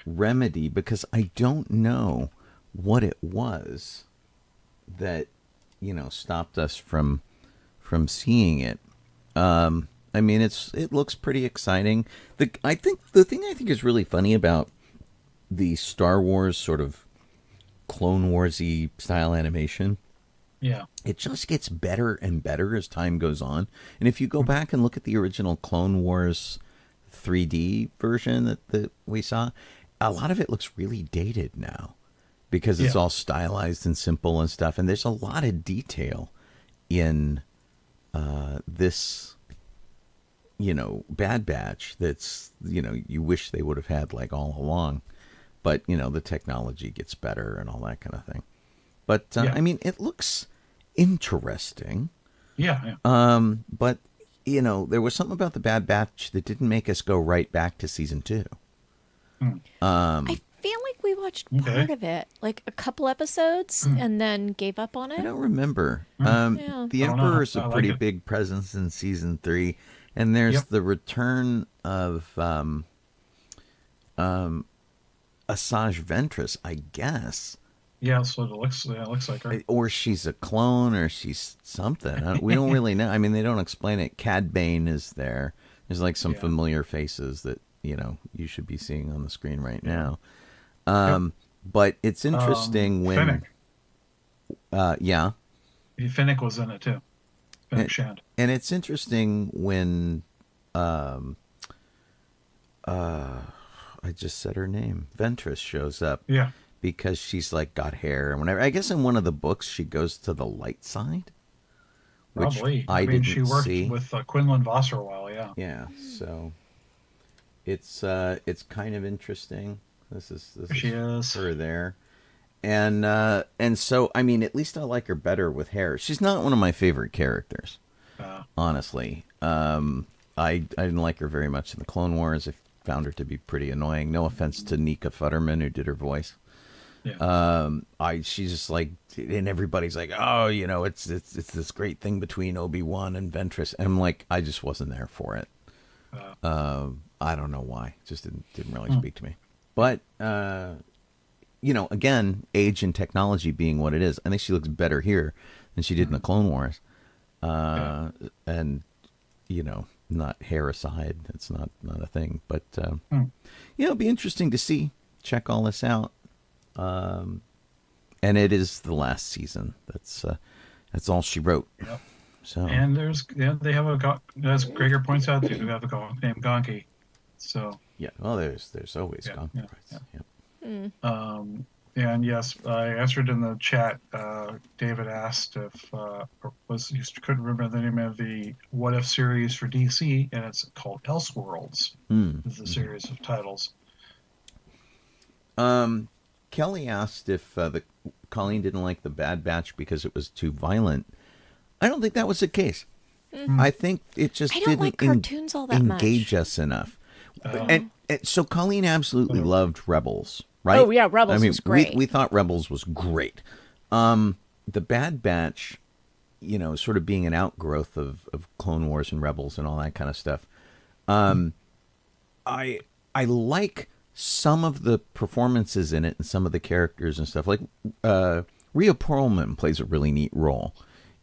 remedy, because I don't know what it was that, stopped us from seeing it. I mean, it looks pretty exciting. The thing I think is really funny about the Star Wars sort of Clone Wars-y style animation, it just gets better and better as time goes on. And if you go back and look at the original Clone Wars 3D version that we saw, a lot of it looks really dated now because it's all stylized and simple and stuff. And there's a lot of detail in this, Bad Batch that's, you wish they would have had like all along. But, the technology gets better and all that kind of thing. But, I mean, it looks interesting.
Yeah.
But, there was something about the Bad Batch that didn't make us go right back to season 2.
I feel like we watched part of it, like a couple episodes, and then gave up on it.
I don't remember.
Yeah.
The Emperor's a pretty big presence in season 3. And there's the return of Asajj Ventress, I guess.
Yeah, so it looks like her.
Or she's a clone, or she's something. We don't really know. I mean, they don't explain it. Cad Bane is there. There's like some familiar faces that, you should be seeing on the screen right now. But it's interesting when...
Finnick. Finnick was in it, too. Finnick Shand.
And it's interesting when... I just said her name. Ventress shows up.
Yeah.
Because she's like got hair and whatever. I guess in one of the books she goes to the light side. Which
Probably.
I mean,
she worked
see.
with Quinlan Vos for a while, yeah.
Yeah. So it's kind of interesting. This is her there. And so I mean, at least I like her better with hair. She's not one of my favorite characters. Honestly. I didn't like her very much in the Clone Wars. I found her to be pretty annoying. No offense to Nika Futterman, who did her voice. Yeah. She's just like, and everybody's like, oh, it's this great thing between Obi-Wan and Ventress. And I'm like, I just wasn't there for it. I don't know why. It just didn't really speak to me. But, again, age and technology being what it is, I think she looks better here than she did in the Clone Wars. And, not hair aside, it's not a thing. But, it'll be interesting to see. Check all this out. And it is the last season. That's all she wrote. Yep. So
and they have as Gregor points out too, they have a dog named Gonki. So
well, there's always Gonki.
And yes, I answered in the chat. David asked if he couldn't remember the name of the What If series for DC, and it's called Elseworlds. Is the series of titles.
Kelly asked if Colleen didn't like the Bad Batch because it was too violent. I don't think that was the case. I think it just didn't
like cartoons all that
engage
much.
us enough. And so Colleen absolutely loved Rebels, right?
Oh yeah, Rebels was great.
We thought Rebels was great. The Bad Batch, sort of being an outgrowth of Clone Wars and Rebels and all that kind of stuff. I like some of the performances in it and some of the characters and stuff. Like Rhea Perlman plays a really neat role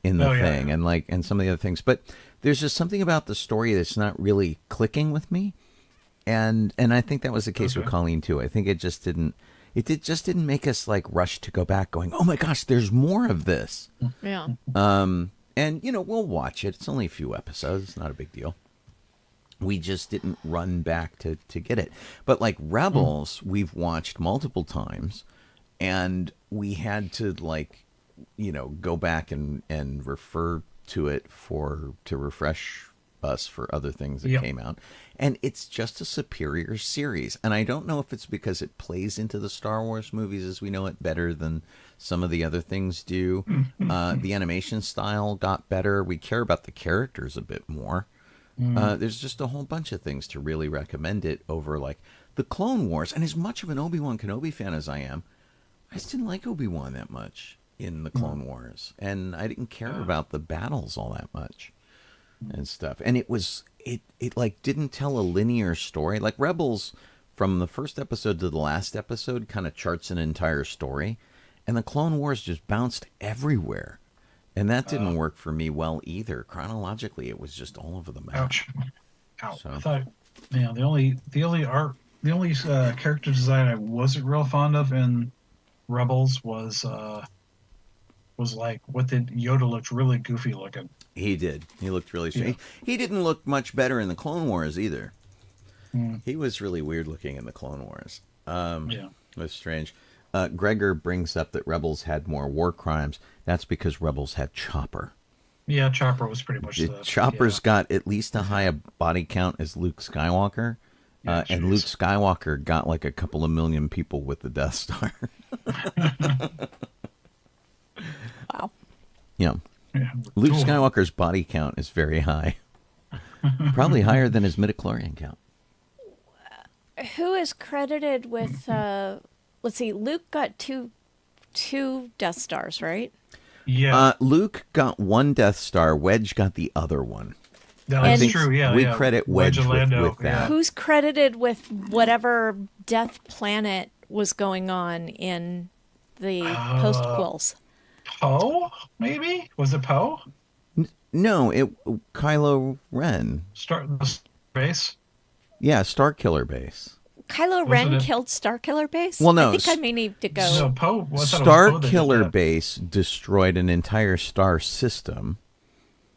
in the thing, and some of the other things. But there's just something about the story that's not really clicking with me, and I think that was the case with Colleen too. I think it just didn't make us like rush to go back, going, oh my gosh, there's more of this.
Yeah.
And we'll watch it. It's only a few episodes. It's not a big deal. We just didn't run back to get it. But like Rebels, we've watched multiple times, and we had to like go back and refer to it to refresh us for other things that came out. And it's just a superior series. And I don't know if it's because it plays into the Star Wars movies as we know it better than some of the other things do. The animation style got better. We care about the characters a bit more. There's just a whole bunch of things to really recommend it over like the Clone Wars. And as much of an Obi-Wan Kenobi fan as I am, I just didn't like Obi-Wan that much in the Clone Wars. And I didn't care about the battles all that much and stuff. And it like didn't tell a linear story. Like Rebels, from the first episode to the last episode, kind of charts an entire story. And the Clone Wars just bounced everywhere. And that didn't work for me well either. Chronologically, it was just all over the map.
Ouch. Ow.
So.
I thought, the only character design I wasn't real fond of in Rebels was like Yoda looked really goofy looking.
He did. He looked really strange. Yeah. He didn't look much better in the Clone Wars either. He was really weird looking in the Clone Wars. It was strange. Gregor brings up that Rebels had more war crimes. That's because Rebels had Chopper.
Yeah, Chopper was pretty much
Chopper's got at least a high body count as Luke Skywalker. And Luke Skywalker got like a couple of million people with the Death Star.
Wow.
Yeah. Luke Skywalker's body count is very high. Probably higher than his midichlorian count.
Who is credited with, let's see, Luke got two Death Stars, right?
Yeah.
Luke got one Death Star. Wedge got the other one.
That's true, yeah.
We credit Wedge with that.
Who's credited with whatever death planet was going on in the post-quills?
Poe, maybe? Was it Poe?
No, Kylo Ren.
The base?
Yeah, Starkiller Base.
Kylo Ren killed Starkiller Base?
Well, no.
I think I may need to go.
No, Poe.
Starkiller Base destroyed an entire star system.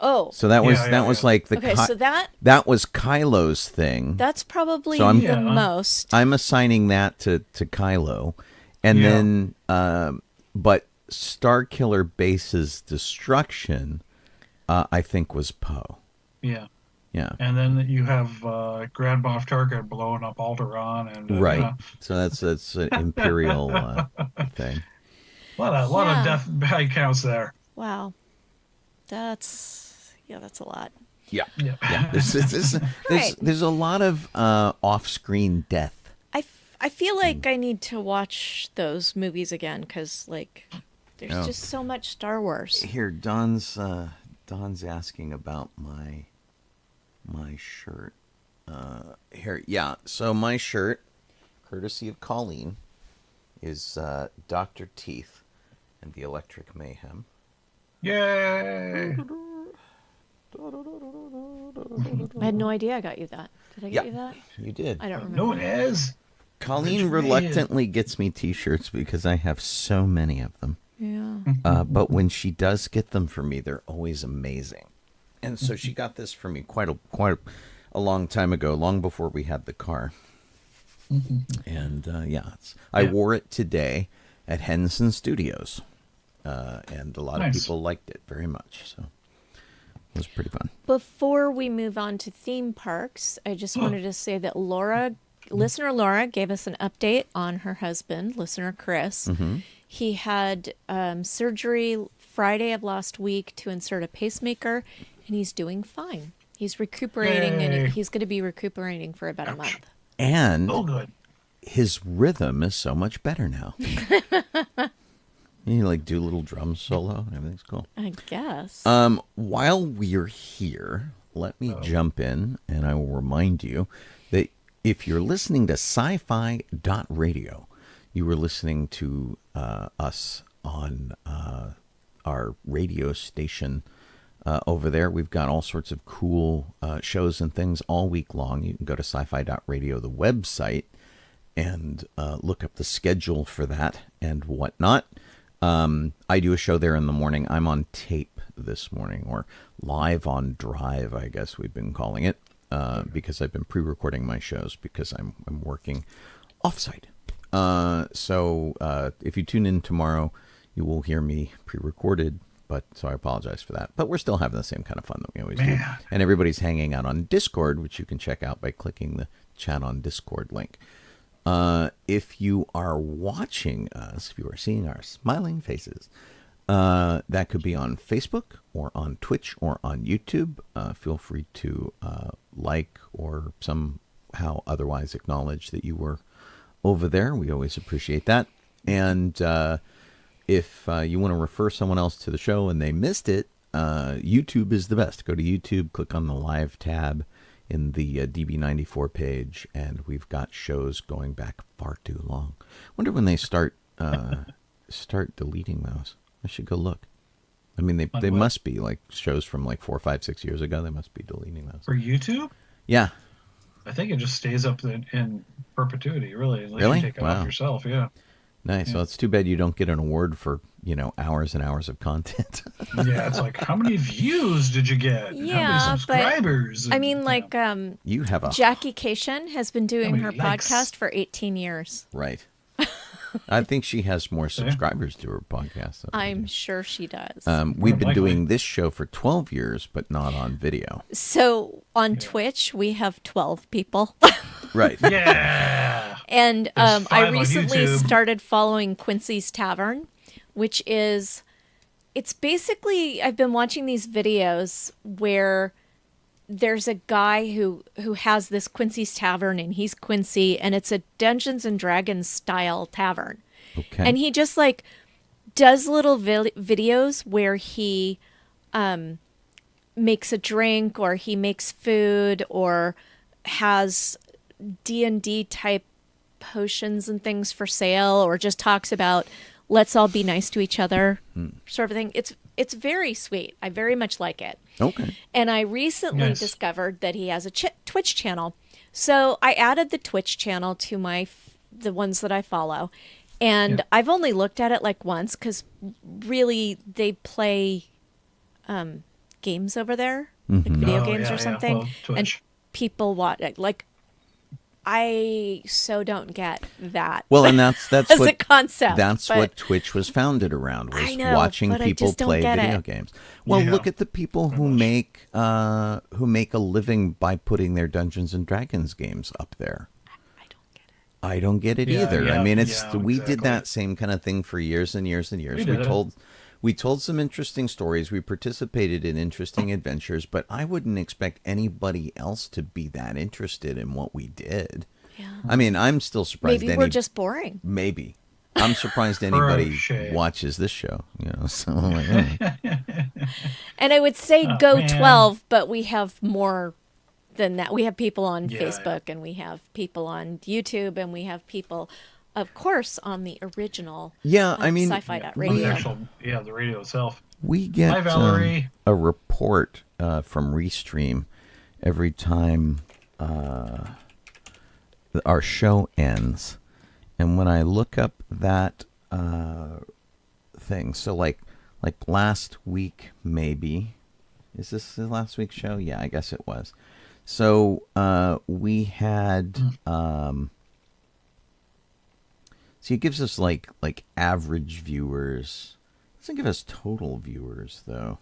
Oh.
So that was like the
so
that was Kylo's thing.
That's probably
so
the most.
I'm assigning that to Kylo. And then but Starkiller Base's destruction I think was Poe.
Yeah.
Yeah.
And then you have Grand Moff Tarkin blowing up Alderaan and
right. So that's an Imperial thing.
A lot of death body counts there.
Wow. That's a lot.
Yeah. There's a lot of off-screen death.
I feel like I need to watch those movies again because like there's just so much Star Wars.
Here, Don's asking about my shirt. Here, yeah. So my shirt, courtesy of Colleen, is Dr. Teeth and the Electric Mayhem.
Yay!
I had no idea I got you that. Did I get you that?
You did.
I don't remember.
No, it is.
Colleen reluctantly gets me T-shirts because I have so many of them.
Yeah.
But when she does get them for me, they're always amazing. And so she got this for me quite a long time ago, long before we had the car. And I wore it today at Henson Studios. And a lot of people liked it very much. So it was pretty fun.
Before we move on to theme parks, I just wanted to say that listener Laura gave us an update on her husband, listener Chris.
Mm-hmm.
He had surgery Friday of last week to insert a pacemaker, and he's doing fine. He's recuperating, and he's going to be recuperating for about a month.
And his rhythm is so much better now. You like do a little drum solo and everything's cool.
I guess.
While we're here, let me jump in and I will remind you that if you're listening to sci-fi.radio, you were listening to us on our radio station over there. We've got all sorts of cool shows and things all week long. You can go to sci-fi.radio, the website, and look up the schedule for that and whatnot. I do a show there in the morning. I'm on tape this morning, or live on drive, I guess we've been calling it, because I've been pre-recording my shows because I'm working offsite. So if you tune in tomorrow, you will hear me pre-recorded, but so I apologize for that. But we're still having the same kind of fun that we always do. And everybody's hanging out on Discord, which you can check out by clicking the chat on Discord link. If you are watching us, if you are seeing our smiling faces, that could be on Facebook or on Twitch or on YouTube. Feel free to like or somehow otherwise acknowledge that you were over there. We always appreciate that. And if you want to refer someone else to the show and they missed it, YouTube is the best. Go to YouTube, click on the live tab in the DB94 page, and we've got shows going back far too long. Wonder when they start deleting those. I should go look. I mean, they must be like shows from like 4, 5, 6 years ago. They must be deleting those.
For YouTube?
Yeah.
I think it just stays up in perpetuity, really. Unless
Really?
you take it
Wow.
off yourself, yeah.
Nice.
Yeah.
Well, it's too bad you don't get an award for, hours and hours of content.
Yeah, it's like, how many views did you get? And
Yeah,
how many subscribers?
I mean, like,
You have a...
Jackie Cation has been doing
many
her
likes?
podcast for 18 years.
Right. I think she has more subscribers to her podcast. Than I
I'm
do.
sure she does.
We've been
likely.
doing this show for 12 years, but not on video.
So on Twitch, we have 12 people.
Right.
Yeah.
And
There's 5
I
on
recently
YouTube.
started following Quincy's Tavern, which is, it's basically, I've been watching these videos where there's a guy who has this Quincy's Tavern, and he's Quincy, and it's a Dungeons and Dragons style tavern.
Okay.
And he just like does little videos where he makes a drink, or he makes food, or has D&D type potions and things for sale, or just talks about let's all be nice to each other sort of thing. It's very sweet. I very much like it.
Okay.
And I recently
Nice.
discovered that he has a Twitch channel. So I added the Twitch channel to the ones that I follow. And I've only looked at it like once, because really they play games over there, like video
Oh,
games
yeah,
or
yeah.
something.
Well,
And
Twitch.
people watch it. Like, I so don't get that.
Well, and that's
as
what
a concept.
that's
but
what Twitch was founded around, was
I know,
watching
but I
people
just don't
play
get
video
it.
games. Well,
Yeah.
look at the people who make a living by putting their Dungeons and Dragons games up there.
I don't get it.
I don't get it
Yeah,
either. I
yeah,
mean,
yeah,
we did
exactly.
that same kind of thing for years and years and years.
We did it.
We told some interesting stories. We participated in interesting adventures, but I wouldn't expect anybody else to be that interested in what we did.
Yeah.
I mean, I'm still surprised.
Maybe we're just boring.
Maybe. I'm surprised anybody
shame.
watches this show. So I'm like,
And I would say
Oh,
go
man.
12, but we have more than that. We have people on
Yeah,
Facebook, and we have people on YouTube, and we have people, of course, on the original
yeah, I mean,
sci-fi.radio.
The radio itself.
we get
Hi, Valerie.
a report from Restream every time our show ends. And when I look up that thing, so like last week, maybe, is this the last week's show? Yeah, I guess it was. So we had, so it gives us like average viewers. It doesn't give us total viewers though,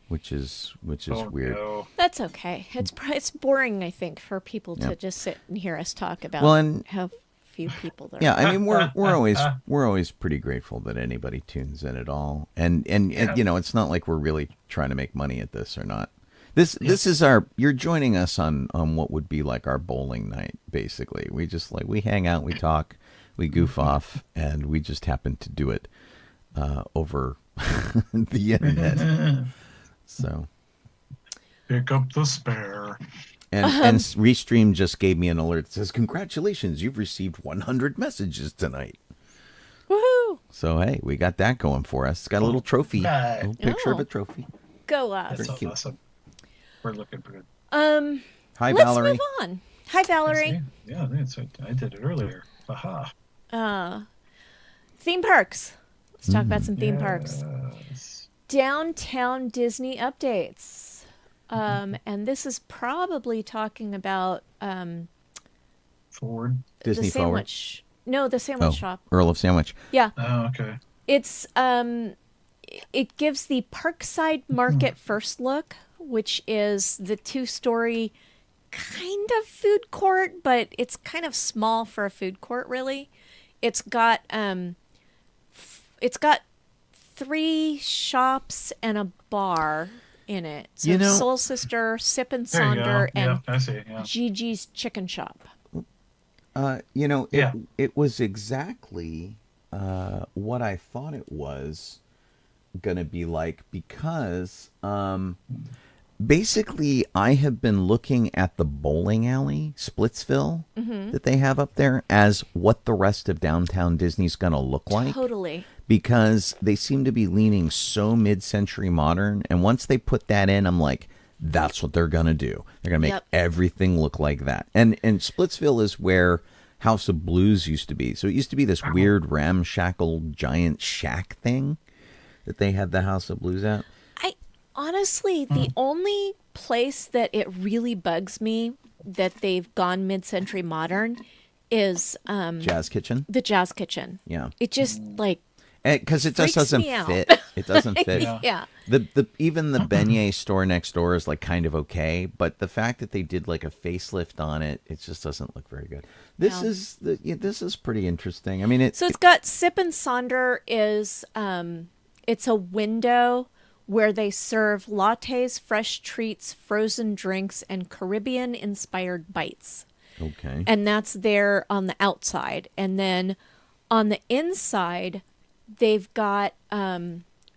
which is weird.
No.
That's okay. It's boring, I think, for people to just sit and hear us talk about
Well, and-
how few people there
Yeah,
are.
I mean we're always pretty grateful that anybody tunes in at all, and it's not like we're really trying to make money at this or not. This is you're joining us on what would be like our bowling night, basically. We just we hang out, we talk, we goof off, and we just happen to do it over the internet. So
Pick up the spare.
and Restream just gave me an alert that says, "Congratulations, you've received 100 messages tonight."
Woohoo!
So hey, we got that going for us. It's got a little trophy,
Nice.
a little picture of
Oh.
a trophy.
Go us.
Very
That's
cute.
awesome. We're looking good.
Hi,
Let's
Valerie.
move on. Hi, Valerie.
Yeah, I did it earlier. Aha.
Theme parks. Let's talk about some theme parks.
Yes.
Downtown Disney updates. And this is probably talking about
Ford.
Disney
the
Forward.
sandwich. No, the sandwich shop.
Earl of Sandwich.
Yeah.
Oh, okay.
It's it gives the Parkside Market first look, which is the 2-story kind of food court, but it's kind of small for a food court, really. It's got 3 shops and a bar in it. So
You know-
Soul Sister, Sip and
There you go.
Sonder, and
Yeah, I see. Yeah.
Gigi's Chicken Shop.
It was exactly what I thought it was going to be like, because basically I have been looking at the bowling alley, Splitsville, that they have up there as what the rest of downtown Disney's going to look like.
Totally.
Because they seem to be leaning so mid-century modern, and once they put that in, I'm like, that's what they're gonna do. They're gonna make everything look like that. And Splitsville is where House of Blues used to be. So it used to be this weird ramshackle giant shack thing that they had the House of Blues at.
Honestly, the only place that it really bugs me that they've gone mid-century modern is
Jazz Kitchen.
the Jazz Kitchen.
Yeah.
It just
Because it just
freaks
doesn't
me out.
fit. It doesn't fit.
Yeah.
The even the beignet store next door is like kind of okay, but the fact that they did like a facelift on it, it just doesn't look very good. This is pretty interesting. I mean,
So it's got Sip and Sonder is it's a window where they serve lattes, fresh treats, frozen drinks, and Caribbean-inspired bites.
okay.
And that's there on the outside. And then on the inside, they've got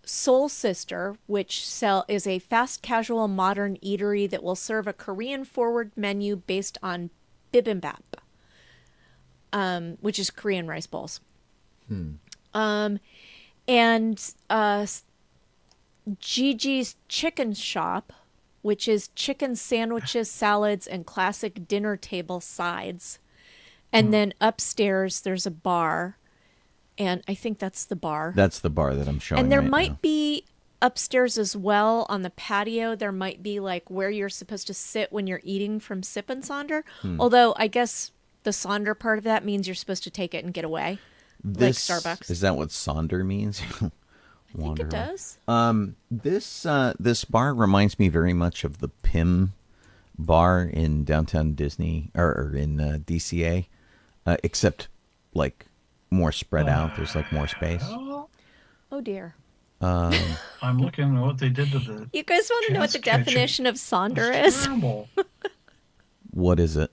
Soul Sister, which is a fast casual modern eatery that will serve a Korean forward menu based on bibimbap, which is Korean rice bowls. And Gigi's Chicken Shop, which is chicken sandwiches, salads, and classic dinner table sides. And then upstairs, there's a bar. And I think that's the bar.
That's the bar that I'm showing.
And there
right
might
now.
be upstairs as well on the patio. There might be like where you're supposed to sit when you're eating from Sip and Sonder. Although I guess the Sonder part of that means you're supposed to take it and get away. Like Starbucks.
Is that what Sonder means?
I think it does.
This bar reminds me very much of the Pim bar in downtown Disney or in DCA, except like more spread out. There's like more space.
Oh dear.
I'm looking at what they did to the.
You guys want to know what the
Jazz Kitchen.
definition of Sonder
It's
is?
terrible.
What is it?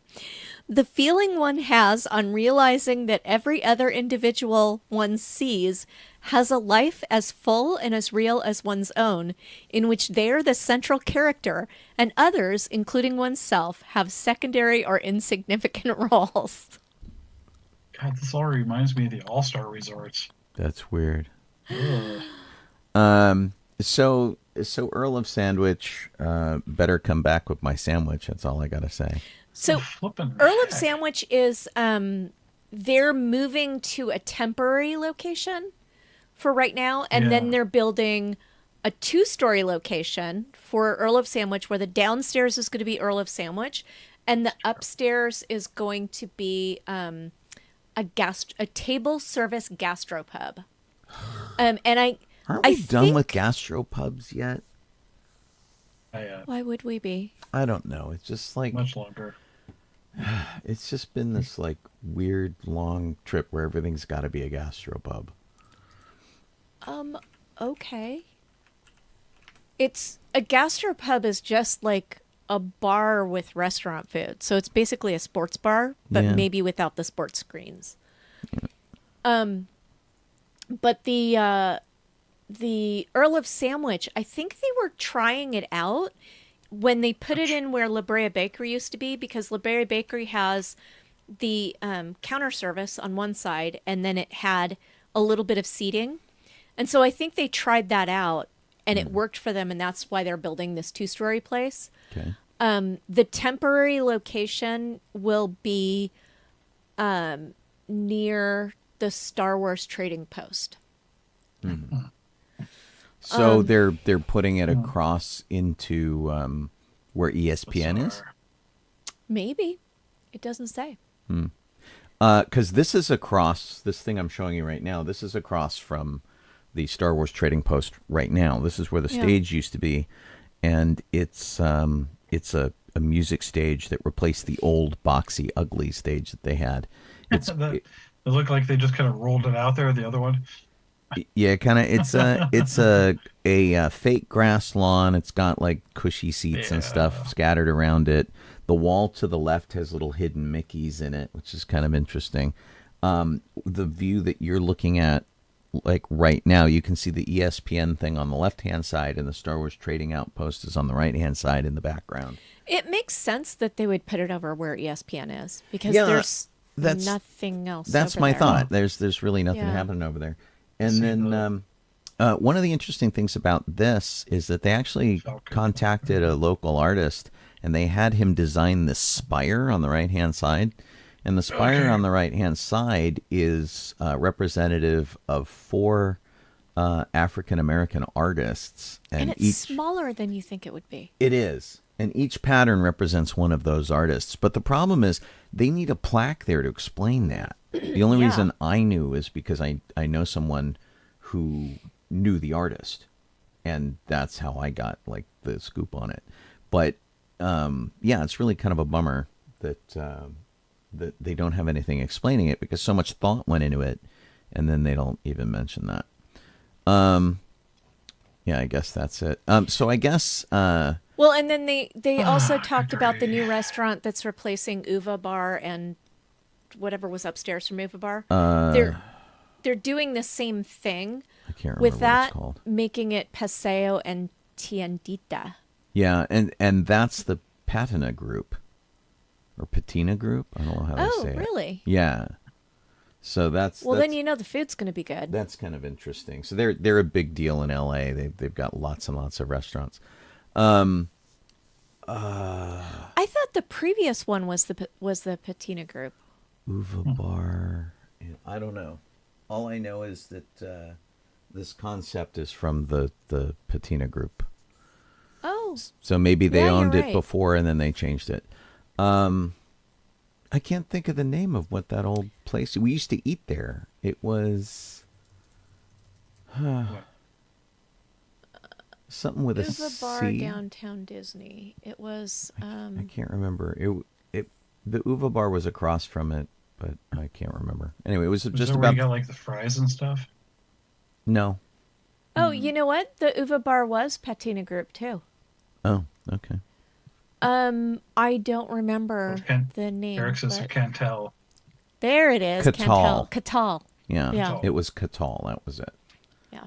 The feeling one has on realizing that every other individual one sees has a life as full and as real as one's own, in which they are the central character, and others, including oneself, have secondary or insignificant roles.
God, this all reminds me of the All-Star Resorts.
That's weird.
Ugh.
So Earl of Sandwich, better come back with my sandwich. That's all I gotta say.
So
Flippin'
Earl of
heck.
Sandwich is they're moving to a temporary location for right now, and then
Yeah.
they're building a 2-story location for Earl of Sandwich, where the downstairs is going to be Earl of Sandwich, and the upstairs is going to be a table service gastropub. And
Aren't we done with gastropubs yet?
Why would we be?
I don't know. It's just like
Much longer.
it's just been this like weird long trip where everything's got to be a gastropub.
Okay. It's a gastropub is just like a bar with restaurant food. So it's basically a sports bar, but
Yeah.
maybe without the sports screens. But the Earl of Sandwich, I think they were trying it out when they put it in where La Brea Bakery used to be, because La Brea Bakery has the counter service on one side, and then it had a little bit of seating. And so I think they tried that out, and it worked for them, and that's why they're building this 2-story place.
Okay.
The temporary location will be near the Star Wars Trading Post.
So they're putting it across into where ESPN is.
Maybe. It doesn't say.
Because this is across, this thing I'm showing you right now, this is across from the Star Wars Trading Post right now. This is where the stage used to be, and it's a music stage that replaced the old boxy, ugly stage that they had.
It looked like they just kind of rolled it out there. The other one.
Yeah, kind of. It's a fake grass lawn. It's got like cushy seats and stuff scattered around it. The wall to the left has little hidden Mickeys in it, which is kind of interesting. The view that you're looking at, like right now, you can see the ESPN thing on the left-hand side, and the Star Wars Trading Outpost is on the right-hand side in the background.
It makes sense that they would put it over where ESPN is because
that's
nothing else.
That's
over
my
there.
thought. There's really nothing happening over there. And then one of the interesting things about this is that they actually contacted a local artist, and they had him design this spire on the right-hand side. And the spire on the right-hand side is representative of 4 African-American artists.
And it's smaller than you think it would be.
It is. And each pattern represents one of those artists. But the problem is they need a plaque there to explain that. The only reason I knew is because I know someone who knew the artist. And that's how I got like the scoop on it. But it's really kind of a bummer that that they don't have anything explaining it, because so much thought went into it, and then they don't even mention that. I guess that's it. So I guess
well, and then they also talked about the new restaurant that's replacing Uva Bar and whatever was upstairs from Uva Bar. They're doing the same thing.
I can't remember
with that,
what it's called.
Making it Paseo and Tiendita.
Yeah, and that's the Patina Group. Or Patina Group? I don't know how to say it. Oh,
really?
Yeah. So that's
then you know the food's going to be good.
That's kind of interesting. So they're a big deal in LA. They've got lots and lots of restaurants.
I thought the previous one was the Patina Group.
Uva Bar. I don't know. All I know is that this concept is from the Patina Group.
Oh.
So maybe they owned it
right.
before and then they changed it. I can't think of the name of what that old place. We used to eat there. It was something with a
Uva Bar
C.
downtown Disney. It was.
I can't remember. The Uva Bar was across from it, but I can't remember. Anyway, it was just
where
about.
you got like the fries and stuff.
No.
Oh, you know what? The Uva Bar was Patina Group too.
Oh, okay.
I don't remember the name.
Eric says Cantel.
There it is.
Catal.
Catal.
Yeah. It was Catal. That was it.
Yeah.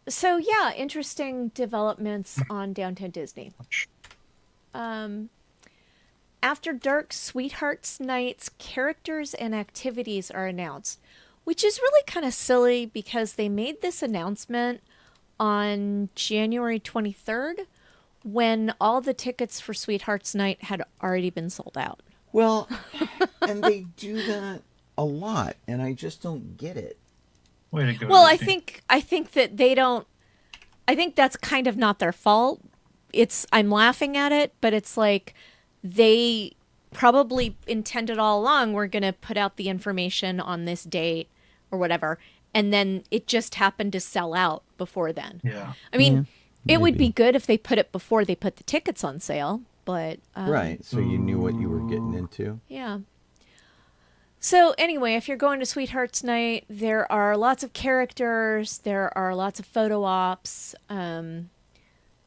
So yeah, interesting developments on Downtown Disney. After Dark Sweethearts Nights, characters and activities are announced, which is really kind of silly because they made this announcement on January 23rd when all the tickets for Sweethearts Night had already been sold out.
Well, and they do that a lot, and I just don't get it.
Way to go.
Well,
Disney.
I think that they don't. I think that's kind of not their fault. I'm laughing at it, but it's like they probably intended all along we're going to put out the information on this date or whatever, and then it just happened to sell out before then.
Yeah.
I mean,
Yeah,
it would be
maybe.
good if they put it before they put the tickets on sale, but
Right, so you knew what you were getting into.
yeah. So anyway, if you're going to Sweethearts Night, there are lots of characters, there are lots of photo ops,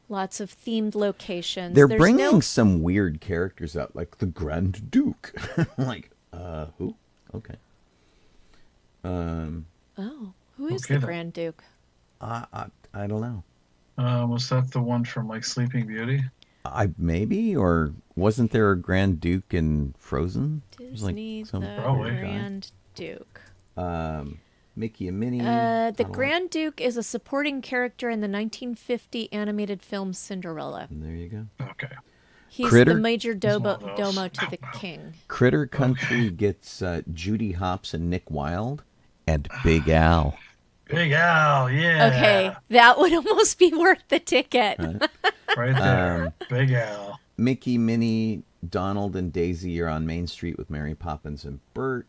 lots of themed locations.
They're
There's
bringing some weird characters out, like the Grand Duke. Like, who? Okay.
Who is
Okay,
the
then.
Grand Duke?
I don't know.
Was that the one from like Sleeping Beauty?
Maybe, or wasn't there a Grand Duke in Frozen? There's,
Disney,
some
the
Probably.
Grand Duke.
Mickey and Minnie.
The Grand Duke is a supporting character in the 1950 animated film Cinderella.
There you go.
Okay.
He's
Critter?
the major
one of those.
domo to the king.
Critter Country gets Judy Hopps and Nick Wilde and Big Al.
Big Al, yeah.
Okay, that would almost be worth the ticket.
Right there. Big Al.
Mickey, Minnie, Donald, and Daisy are on Main Street with Mary Poppins and Bert.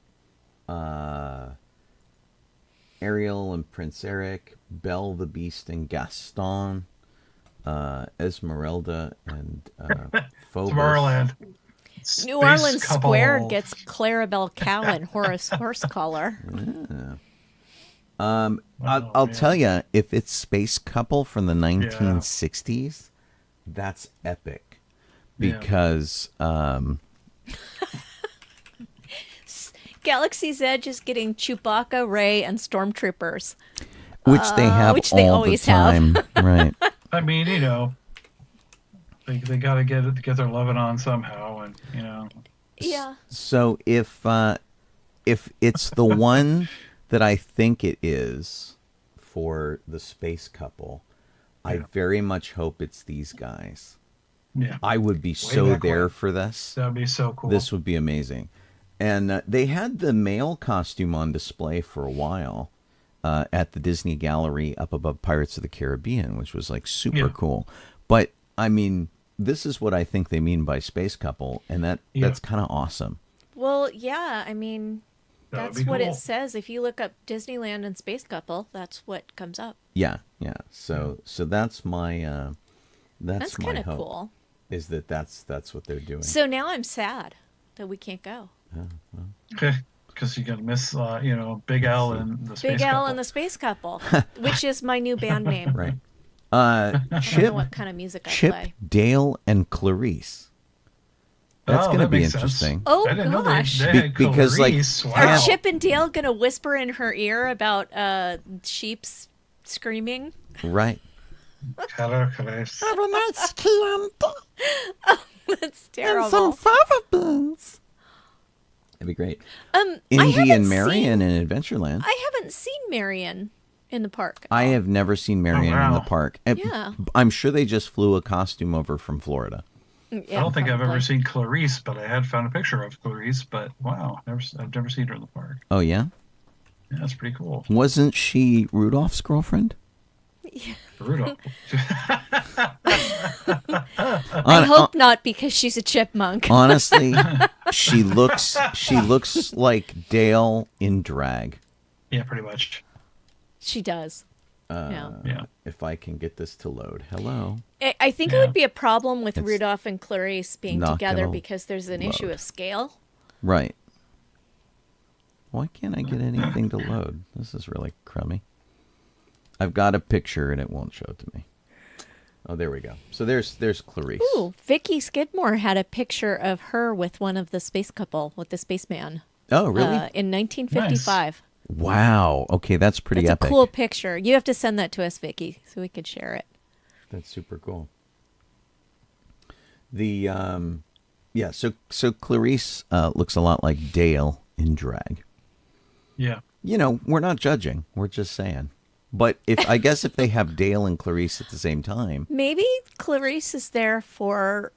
Ariel and Prince Eric, Belle the Beast and Gaston, Esmeralda and Phobos.
Tomorrowland.
New Orleans
Space couple.
Square gets Clarabelle Cow and Horace Horsecollar.
I'll tell you, if it's Space Couple from the 1960s, that's epic. Because
Galaxy's Edge is getting Chewbacca, Rey, and Stormtroopers.
Which they have
which they
all
always
the time. Right.
I mean, they got to get their loving on somehow, and
Yeah.
So if it's the one that I think it is for the Space Couple, I very much hope it's these guys.
Yeah.
I would be so there for this.
That would be so cool.
This would be amazing. And they had the male costume on display for a while at the Disney Gallery up above Pirates of the Caribbean, which was like super cool. But I mean, this is what I think they mean by Space Couple, and that's kind of awesome.
Well, yeah, I mean, that's what
cool.
it says. If you look up Disneyland and Space Couple, that's what comes up.
Yeah. So that's my
That's
my
kind of
hope,
cool.
is that's what they're doing.
So now I'm sad that we can't go.
Okay, because you're gonna miss, Big L and the Space
Big
Couple.
L and the Space Couple, which is my new band name.
Right.
I don't know
Chip,
what kind of music I
Chip,
play.
Dale, and Clarice. That's going to
that
be
makes
interesting.
sense.
Oh,
I didn't know
gosh.
they had
Because, like,
Clarice.
Are
Wow.
Chip and Dale gonna whisper in her ear about sheep's screaming?
Right.
Hello, Clarice.
Have a nice Chianti
That's terrible.
and some fava beans. That'd be great.
I
Indy
haven't
and Marion
seen-
in Adventureland.
I haven't seen Marion in the park.
I have never seen Marion in the
wow.
park. And
Yeah.
I'm sure they just flew a costume over from Florida.
Yeah,
I don't think I've
probably.
ever seen Clarice, but I had found a picture of Clarice. But wow, I've never seen her in the park.
Oh, yeah?
Yeah, that's pretty cool.
Wasn't she Rudolph's girlfriend?
Rudolph.
I hope not, because she's a chipmunk.
Honestly, she looks like Dale in drag.
Yeah, pretty much.
She does. Yeah.
Yeah.
If I can get this to load. Hello.
I think it
Yeah.
would be a problem with
It's
Rudolph and Clarice being
not
together
gonna
because there's an issue
load.
of scale.
Right. Why can't I get anything to load? This is really crummy. I've got a picture and it won't show it to me. Oh, there we go. So there's Clarice.
Ooh, Vicky Skidmore had a picture of her with one of the Space Couple, with the spaceman.
Oh, really?
In 1955.
Wow. Okay, that's pretty
That's
epic.
a cool picture. You have to send that to us, Vicky, so we could share it.
That's super cool. The so Clarice looks a lot like Dale in drag.
Yeah.
We're not judging. We're just saying. But I guess if they have Dale and Clarice at the same time.
Maybe Clarice is there for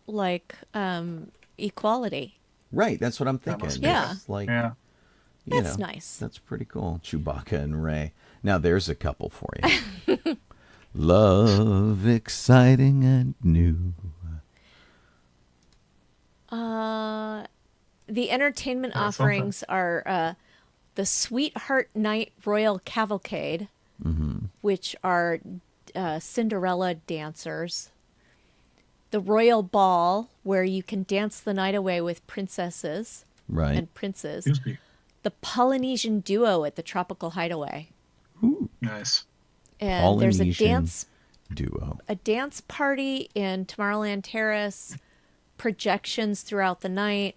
equality.
Right, that's what I'm thinking.
must
be it.
It's like,
Yeah.
That's nice.
That's pretty cool. Chewbacca and Rey. Now there's a couple for you. Love, exciting and new.
The entertainment
Yeah,
offerings are the Sweetheart Night Royal Cavalcade, which are Cinderella dancers. The Royal Ball, where you can dance the night away with princesses
Right.
and princes.
Excuse me.
The Polynesian Duo at the Tropical Hideaway.
Nice.
And there's a
Polynesian duo.
dance party in Tomorrowland Terrace, projections throughout the night.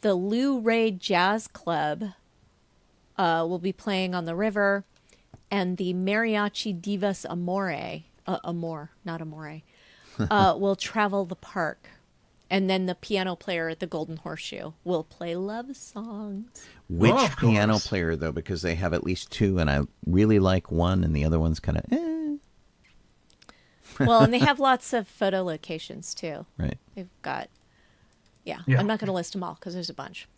The Lou Ray Jazz Club will be playing on the river, and the Mariachi Divas not Amore, will travel the park. And then the piano player at the Golden Horseshoe will play love songs.
Which
Oh, of
piano
course.
player, though? Because they have at least two, and I really like one, and the other one's kind of
Well, and they have lots of photo locations, too.
Right.
They've got, yeah.
Yeah.
I'm not going to list them all because there's a bunch.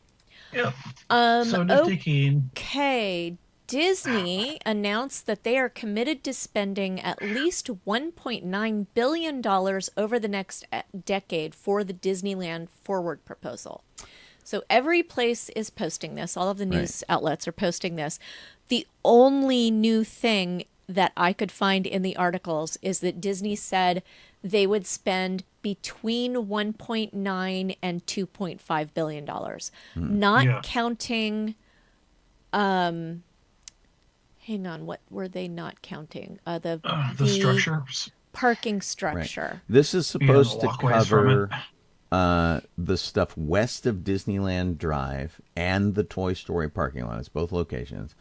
Yeah. So nifty keen.
Okay, Disney announced that they are committed to spending at least $1.9 billion over the next decade for the Disneyland Forward proposal. So every place is posting this. All of the news outlets are posting this. The only new thing that I could find in the articles is that Disney said they would spend between 1.9 and 2.5 billion dollars, not counting hang on, what were they not counting? The
structure,
parking structure.
Right. This is supposed to cover
it.
the stuff west of Disneyland Drive and the Toy Story parking lot. It's both locations.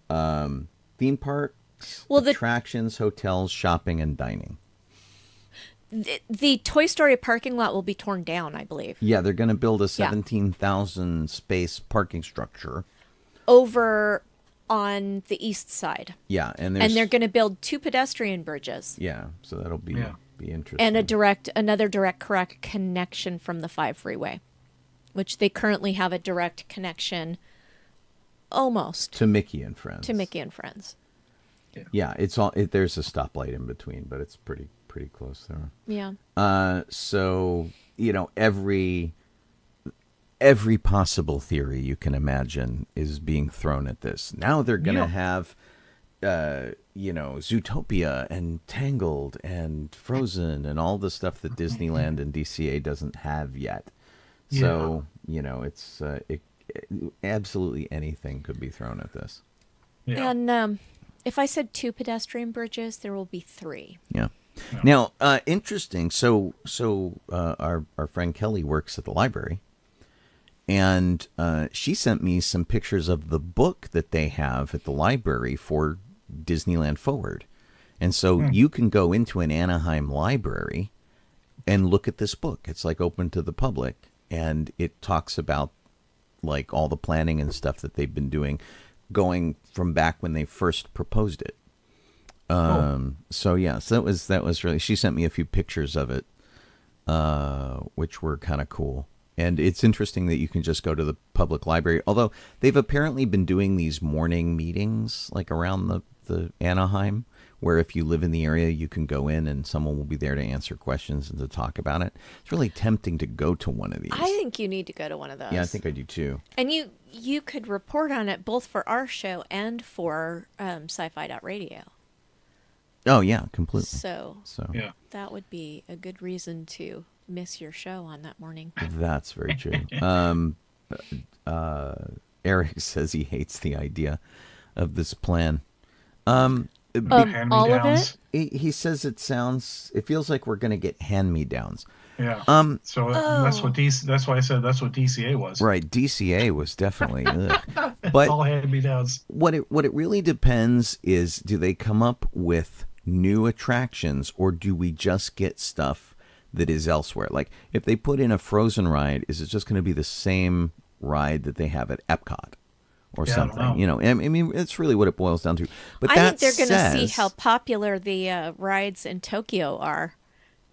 Theme parks, attractions, hotels, shopping, and dining.
The Toy Story parking lot will be torn down, I believe.
Yeah, they're going to build a 17,000 space parking structure
over on the east side.
Yeah, and
they're going to build 2 pedestrian bridges.
Yeah, so that'll be interesting.
And another direct connection from the 5 freeway, which they currently have a direct connection almost
to Mickey and Friends.
Yeah,
it's all there's a stoplight in between, but it's pretty close there.
Yeah.
So, every possible theory you can imagine is being thrown at this. Now they're going to have Zootopia and Tangled and Frozen and all the stuff that Disneyland and DCA doesn't have yet. So, it's absolutely anything could be thrown at this.
Yeah. And if I said 2 pedestrian bridges, there will be 3.
Yeah. Now, interesting. So our friend Kelly works at the library, and she sent me some pictures of the book that they have at the library for Disneyland Forward. And so you can go into an Anaheim library and look at this book. It's like open to the public, and it talks about like all the planning and stuff that they've been doing going from back when they first proposed it. So that was really, she sent me a few pictures of it, which were kind of cool. And it's interesting that you can just go to the public library, although they've apparently been doing these morning meetings like around the Anaheim, where if you live in the area, you can go in and someone will be there to answer questions and to talk about it. It's really tempting to go to one of these.
I think you need to go to one of those.
Yeah, I think I do too.
And you could report on it both for our show and for sci-fi.radio.
Oh, yeah, completely.
So
yeah,
that would be a good reason to miss your show on that morning.
That's very true. Eric says he hates the idea of this plan.
All of it?
He says it feels like we're going to get hand-me-downs.
Yeah. That's why I said that's what DCA was.
Right. DCA was definitely. But
all hand-me-downs.
What it really depends is, do they come up with new attractions, or do we just get stuff that is elsewhere? Like if they put in a Frozen ride, is it just going to be the same ride that they have at Epcot? Or something, I mean, it's really what it boils down to. But
I think they're going to see how popular the rides in Tokyo are,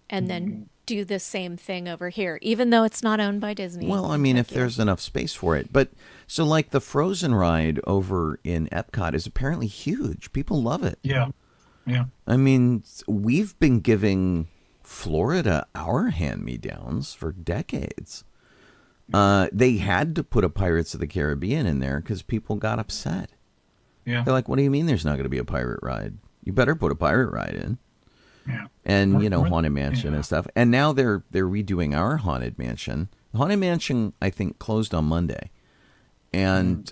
and then do the same thing over here, even though it's not owned by Disney.
Well, I mean, if there's enough space for it. But so like the Frozen ride over in Epcot is apparently huge. People love it.
Yeah. Yeah.
I mean, we've been giving Florida our hand-me-downs for decades. They had to put a Pirates of the Caribbean in there because people got upset.
Yeah.
They're like, what do you mean there's not going to be a pirate ride? You better put a pirate ride in.
Yeah.
And, Haunted Mansion and stuff. And now they're redoing our Haunted Mansion. Haunted Mansion, I think, closed on Monday. And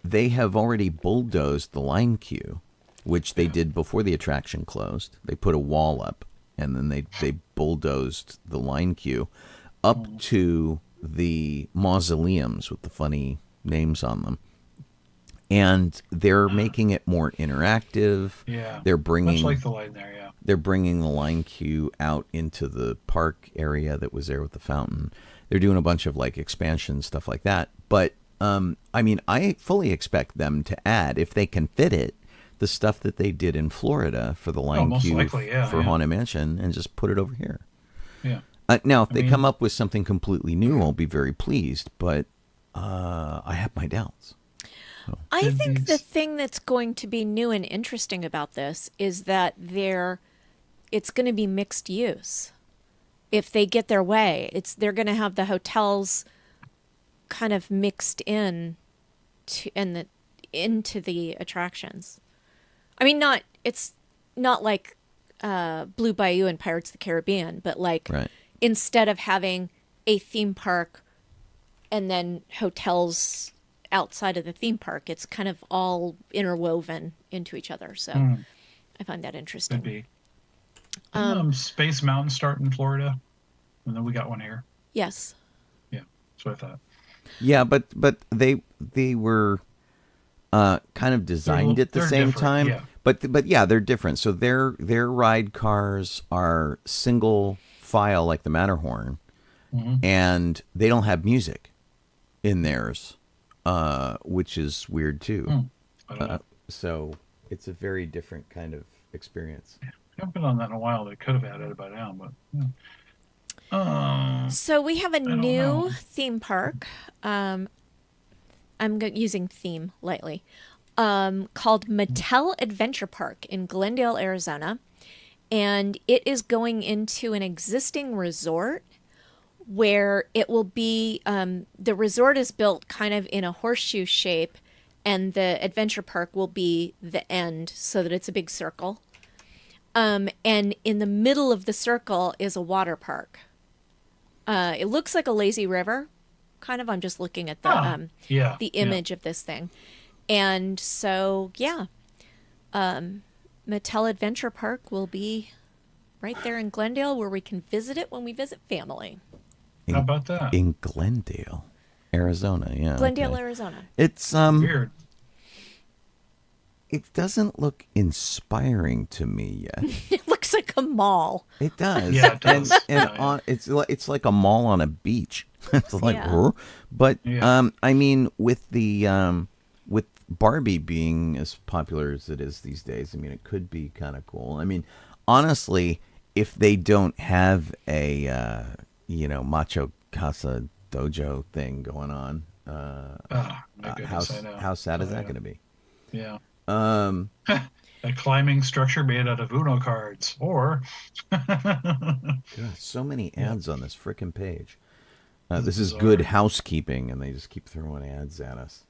they have already bulldozed the line queue, which they did before the attraction closed. They put a wall up, and then they bulldozed the line queue up to the mausoleums with the funny names on them, and they're making it more interactive.
Yeah,
they're bringing
much like the line there. Yeah,
they're bringing the line queue out into the park area that was there with the fountain. They're doing a bunch of like expansion stuff like that. But I mean, I fully expect them to add, if they can fit it, the stuff that they did in Florida for the line queue for Haunted Mansion, and just put it over here.
Yeah.
Now, if they come up with something completely new, I'll be very pleased, but I have my doubts. So.
I think the thing that's going to be new and interesting about this is that it's going to be mixed use. If they get their way, they're going to have the hotels kind of mixed in, and into the attractions. I mean, it's not like Blue Bayou and Pirates of the Caribbean, but like
Right.
instead of having a theme park and then hotels outside of the theme park, it's kind of all interwoven into each other. So I find that interesting.
Could be. Didn't, Space Mountain start in Florida, and then we got one here.
Yes.
Yeah, that's what I thought.
Yeah, but they were kind of designed at the
They're
same
different,
time.
yeah.
But yeah, they're different. So their ride cars are single file like the Matterhorn, and they don't have music in theirs, which is weird too.
I don't know.
So it's a very different kind of experience.
I haven't been on that in a while. They could have added it by now, but yeah.
So we have a
don't
new
know.
theme park. I'm using theme lightly. Called Mattel Adventure Park in Glendale, Arizona. And it is going into an existing resort where it will be, the resort is built kind of in a horseshoe shape, and the adventure park will be the end so that it's a big circle. And in the middle of the circle is a water park. It looks like a lazy river, kind of. I'm just looking at the the image of this thing. And so, yeah, Mattel Adventure Park will be right there in Glendale, where we can visit it when we visit family.
How about that?
In Glendale, Arizona, yeah.
Glendale,
okay.
Arizona.
It's
Weird.
It doesn't look inspiring to me yet.
It looks like a mall.
It does.
Yeah, it does.
And it's like a mall on a beach. It's like,
Yeah.
but
Yeah.
I mean, with with Barbie being as popular as it is these days, I mean, it could be kind of cool. I mean, honestly, if they don't have a Macho Casa Dojo thing going on,
My goodness, I know.
how sad is
I
that
know.
going to be?
Yeah. A climbing structure made out of Uno cards, or
God, so many ads on this frickin' page. This is
bizarre.
good housekeeping, and they just keep throwing ads at us.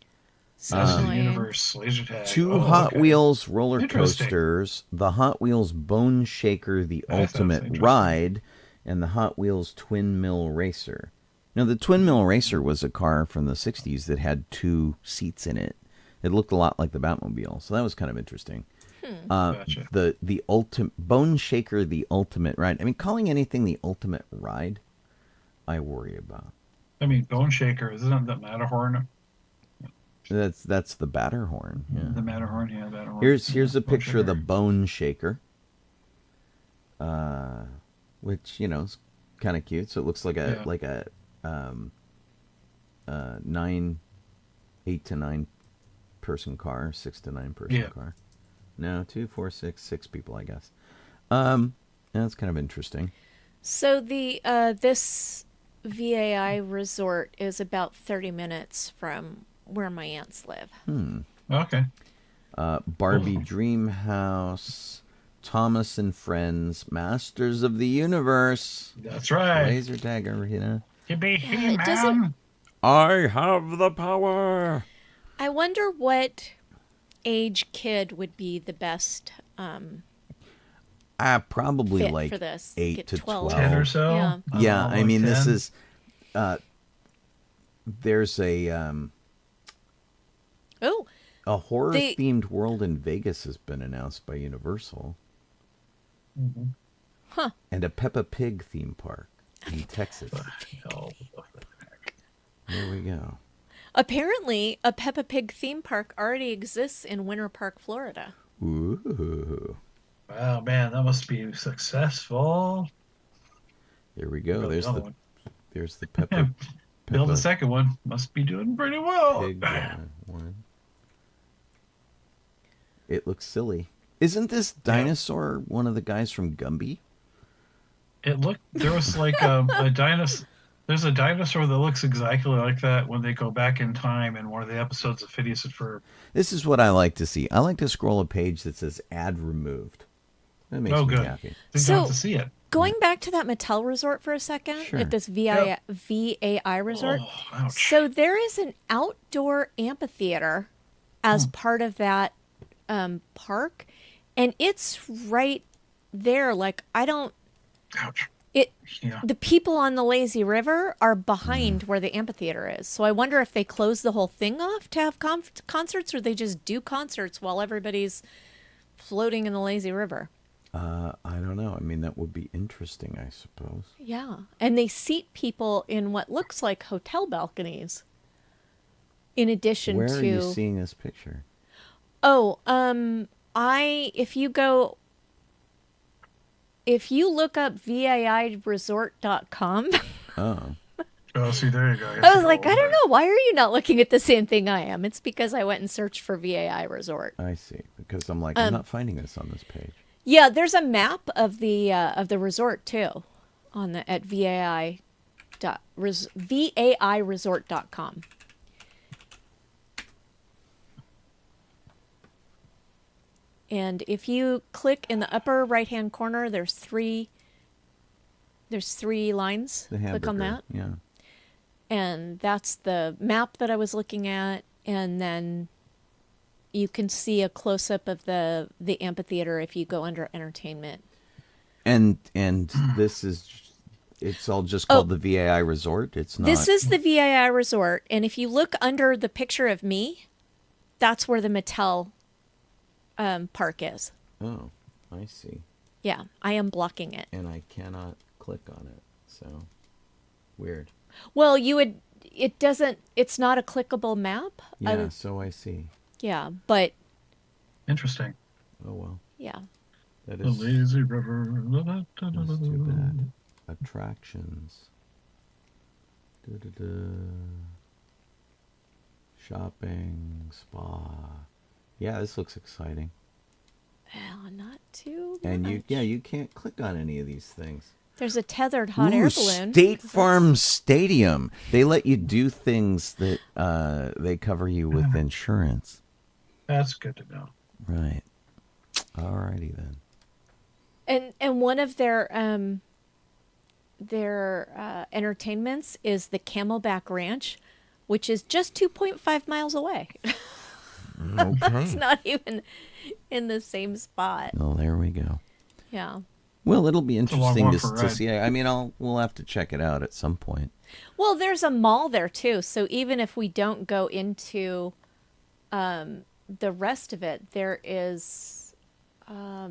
So
Master of the
annoying.
Universe laser tag.
Two
Oh,
Hot
okay.
Wheels roller
Interesting.
coasters, the Hot Wheels Bone Shaker, the
That sounds
Ultimate
interesting.
Ride, and the Hot Wheels Twin Mill Racer. Now, the Twin Mill Racer was a car from the 60s that had two seats in it. It looked a lot like the Batmobile, so that was kind of interesting.
Gotcha.
The ultimate Bone Shaker, the Ultimate Ride. I mean, calling anything the Ultimate Ride, I worry about.
I mean, Bone Shaker, isn't that Matterhorn?
That's the Batterhorn. Yeah.
The Matterhorn, yeah, Matterhorn.
Here's a
Bone
picture of the
Shaker.
Bone Shaker, which is kind of cute. So it looks like a
Yeah.
8 to 9 person car, 6 to 9 person
Yeah.
car. No, 2, 4, 6 people, I guess. That's kind of interesting.
So the this VAI resort is about 30 minutes from where my aunts live.
Okay.
Barbie Dream House, Thomas and Friends, Masters of the Universe,
That's right.
laser tagger,
To be
it doesn't-
I have the power.
I wonder what age kid would be the best
Probably
fit
like
for this.
8
Get
to
12.
10 or so.
Yeah.
Yeah, I mean, this
10.
is. There's
Oh,
a horror themed world in Vegas has been announced by Universal.
Huh.
And a Peppa Pig theme park in Texas.
Oh,
There we go.
apparently a Peppa Pig theme park already exists in Winter Park, Florida.
Ooh.
wow, man, that must be successful.
There we go.
Build
There's
another
the
one.
there's the Peppa
Build
Peppa
a second one. Must be doing pretty well.
Pig one. It looks silly. Isn't this dinosaur one of the guys from Gumby?
It looked. There was like a dinosaur. There's a dinosaur that looks exactly like that when they go back in time in one of the episodes of Phineas and Ferb.
This is what I like to see. I like to scroll a page that says ad removed. That makes
Oh,
me
good.
happy.
They
So-
don't have to see it.
Going back to that Mattel resort for a second,
Sure.
at this VAI resort.
Oh, ouch.
So there is an outdoor amphitheater as part of that park, and it's right there. Like, I don't.
Ouch.
It.
Yeah.
The people on the lazy river are behind where the amphitheater is. So I wonder if they close the whole thing off to have concerts, or they just do concerts while everybody's floating in the lazy river.
I don't know. I mean, that would be interesting, I suppose.
Yeah. And they seat people in what looks like hotel balconies. In addition
Where
to...
are you seeing this picture?
Oh, if you look up VAIresort.com,
Oh.
Oh, see, there you go.
I was like, I don't know. Why are you not looking at the same thing I am? It's because I went and searched for VAI Resort.
I see. Because I'm like, I'm not finding this on this page.
Yeah, there's a map of the resort too, on the at VAIresort.com. And if you click in the upper right-hand corner, there's three lines.
The hamburger.
Click on that.
Yeah.
And that's the map that I was looking at. And then you can see a close-up of the amphitheater if you go under entertainment.
And this is, it's all just called the VAI Resort? It's not...
This is the VAI Resort. And if you look under the picture of me, that's where the Mattel park is.
Oh, I see.
Yeah, I am blocking it.
And I cannot click on it, so weird.
Well, it's not a clickable map.
Yeah, so I see.
Yeah, but
Interesting.
Oh, well.
yeah.
That
The
is,
lazy river.
that's too bad. Attractions. Shopping, spa. Yeah, this looks exciting.
Well, not too
And
much.
you can't click on any of these things.
There's a tethered hot air balloon.
State Farm Stadium. They let you do things that they cover you with insurance.
That's good to know.
Right. Alrighty then.
And one of their entertainments is the Camelback Ranch, which is just 2.5 miles away.
Okay.
It's not even in the same spot.
Well, there we go.
Yeah.
Well, it'll be
a long
interesting
walk
to
for a ride.
see. I mean, we'll have to check it out at some point.
Well, there's a mall there too. So even if we don't go into the rest of it, there's a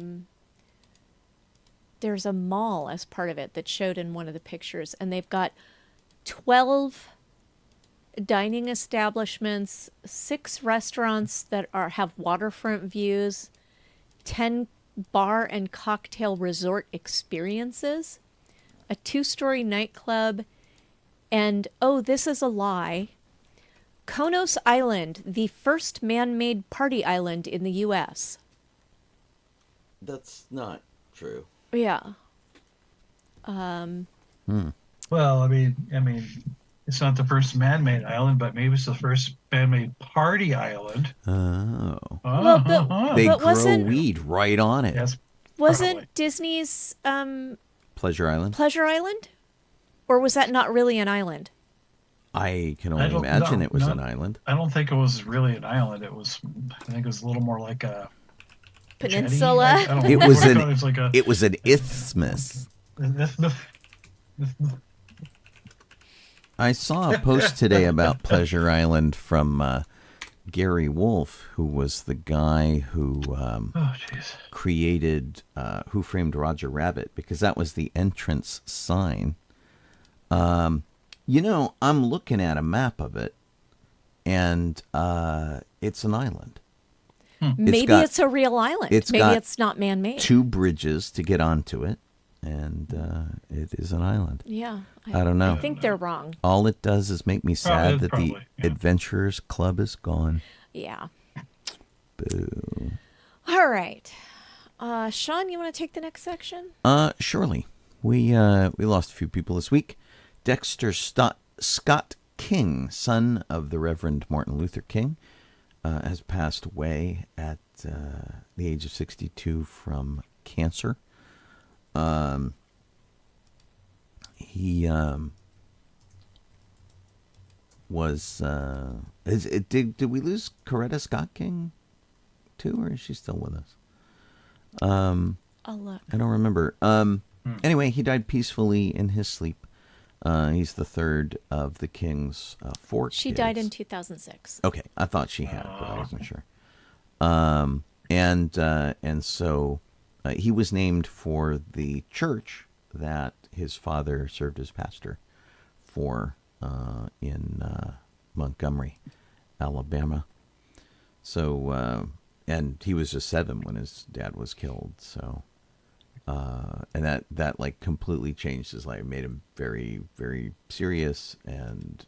mall as part of it that showed in one of the pictures, and they've got 12 dining establishments, 6 restaurants that have waterfront views, 10 bar and cocktail resort experiences, a 2-story nightclub, and, oh, this is a lie, Konos Island, the first man-made party island in the U.S.
That's not true.
Yeah.
Well, I mean, it's not the first man-made island, but maybe it's the first man-made party island.
Oh.
Well, but
They grow
wasn't-
weed right on it.
Yes.
Wasn't
Probably.
Disney's
Pleasure Island?
Pleasure Island? Or was that not really an island?
I can
I
only
don't-
imagine
no,
it was
no.
an island.
I don't think it was really an island. I think it was a little more like a
Peninsula?
jetty. I don't know
It
what
was
to
an
call it. It's like a
it was an isthmus. I saw a post today about Pleasure Island from Gary Wolf, who was the guy who
Oh, jeez.
created Who Framed Roger Rabbit, because that was the entrance sign. I'm looking at a map of it, and it's an island.
Maybe
got-
it's a real island.
it's
Maybe
got
it's not man-made.
2 bridges to get onto it, and it is an island.
Yeah.
I don't know.
I think they're wrong.
All it does is make me sad that
Probably,
the
yeah.
Adventurers Club is gone.
Yeah.
Boo.
All right. Sean, you want to take the next section?
Surely. We lost a few people this week. Dexter Scott King, son of the Reverend Martin Luther King, has passed away at the age of 62 from cancer. was did we lose Coretta Scott King too, or is she still with us?
I'll look.
I don't remember. Anyway, he died peacefully in his sleep. He's the third of the King's four kids.
She died in 2006.
Okay, I thought she had, but I wasn't sure. And so he was named for the church that his father served as pastor for in Montgomery, Alabama. So, and he was just 7 when his dad was killed. So, and that like completely changed his life, made him very, very serious and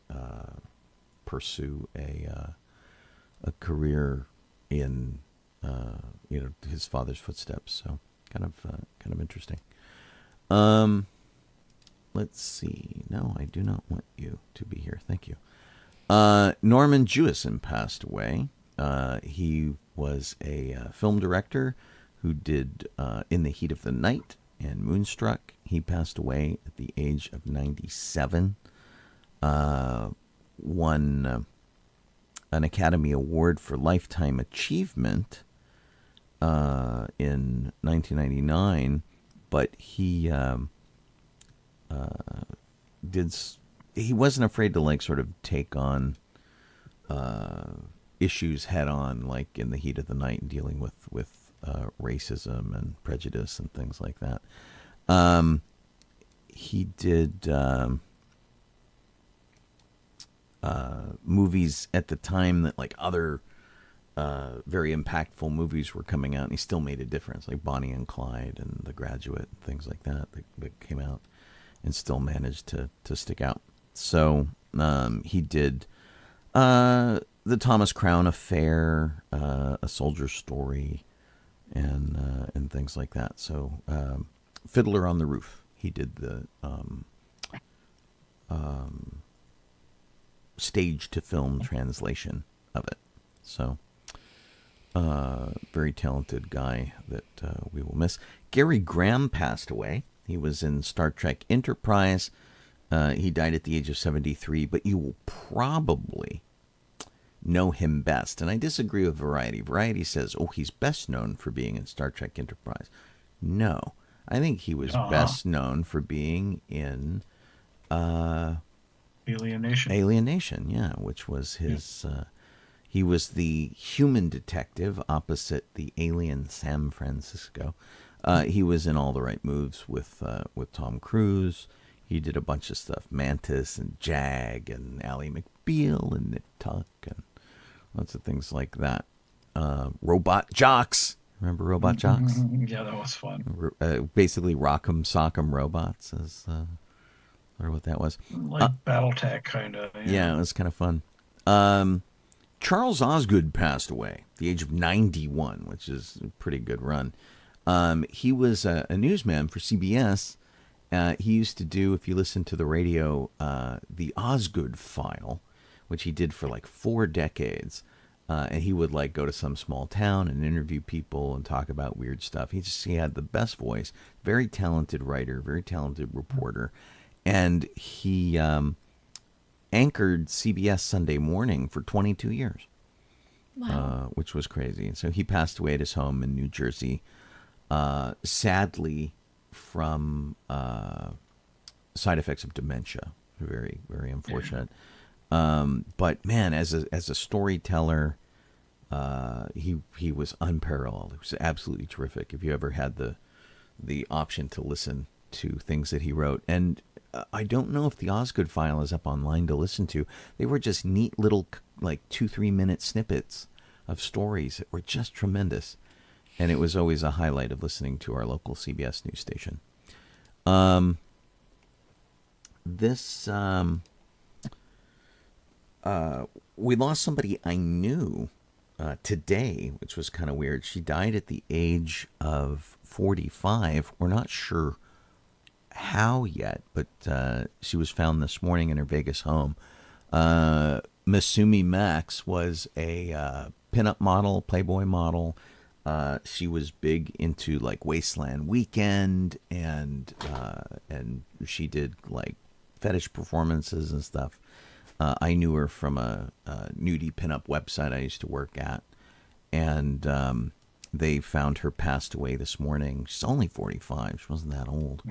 pursue a career in his father's footsteps. So kind of interesting. Let's see. No, I do not want you to be here. Thank you. Norman Jewison passed away. He was a film director who did In the Heat of the Night and Moonstruck. He passed away at the age of 97. Won an Academy Award for Lifetime Achievement in 1999, but he wasn't afraid to like sort of take on issues head on, like In the Heat of the Night, and dealing with racism and prejudice and things like that. He did movies at the time that like other very impactful movies were coming out, and he still made a difference, like Bonnie and Clyde and The Graduate and things like that came out and still managed to stick out. So he did the Thomas Crown Affair, A Soldier's Story, and things like that. So Fiddler on the Roof, he did the stage to film translation of it. So very talented guy that we will miss. Gary Graham passed away. He was in Star Trek Enterprise. He died at the age of 73, but you will probably know him best. And I disagree with Variety. Variety says, he's best known for being in Star Trek Enterprise. No, I think he was best known for being in Alien Nation, yeah, which was his... he was the human detective opposite the alien San Francisco. He was in All the Right Moves with Tom Cruise. He did a bunch of stuff, Mantis and Jag and Ally McBeal and Nip Tuck and lots of things like that. Robot Jocks. Remember Robot Jocks?
Yeah, that was fun.
Basically Rock'em Sock'em Robots is or what that was.
Like Battletech, kind of.
Yeah, it was kind of fun. Charles Osgood passed away at the age of 91, which is a pretty good run. He was a newsman for CBS. He used to do, if you listen to the radio, the Osgood File, which he did for like 4 decades. And he would like go to some small town and interview people and talk about weird stuff. He had the best voice, very talented writer, very talented reporter. And he anchored CBS Sunday Morning for 22 years. Wow. Which was crazy. And so he passed away at his home in New Jersey, sadly from side effects of dementia. Very, very unfortunate. But man, as a storyteller, he was unparalleled. He was absolutely terrific. If you ever had the option to listen to things that he wrote, and I don't know if the Osgood File is up online to listen to. They were just neat little like 2-3 minute snippets of stories that were just tremendous, and it was always a highlight of listening to our local CBS news station. We lost somebody I knew today, which was kind of weird. She died at the age of 45. We're not sure how yet, but she was found this morning in her Vegas home. Masumi Max was a pinup model, Playboy model. She was big into like Wasteland Weekend, and she did like fetish performances and stuff. I knew her from a nudie pinup website I used to work at, and they found her passed away this morning. She's only 45. She wasn't that old.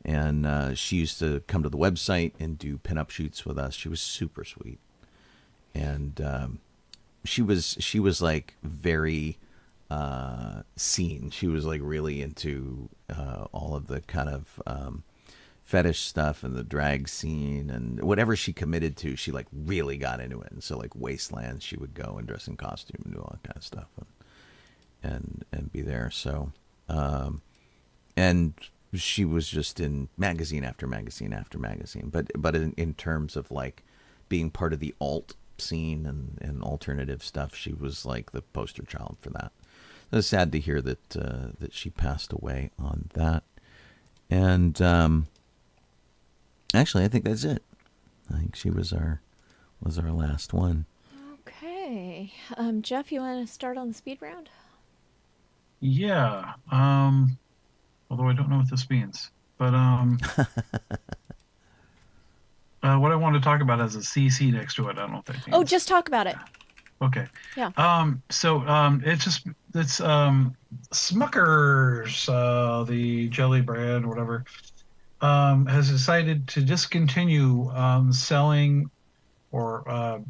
And she used to come to the website and do pinup shoots with us. She was super sweet. And she was like very scene. She was like really into all of the kind of fetish stuff and the drag scene, and whatever she committed to, she like really got into it. And so like Wasteland, she would go and dress in costume and do all that kind of stuff and be there. So and she was just in magazine after magazine after magazine. But in terms of like being part of the alt scene and alternative stuff, she was like the poster child for that. It was sad to hear that she passed away on that. And actually, I think that's it. I think she was our last one.
Okay. Jeff, you want to start on the speed round?
Yeah. Although I don't know what this means, but what I want to talk about has a CC next to it. I don't know what that means.
Oh, just talk about it.
Okay.
Yeah.
It's Smucker's, the jelly brand, whatever, has decided to discontinue selling or I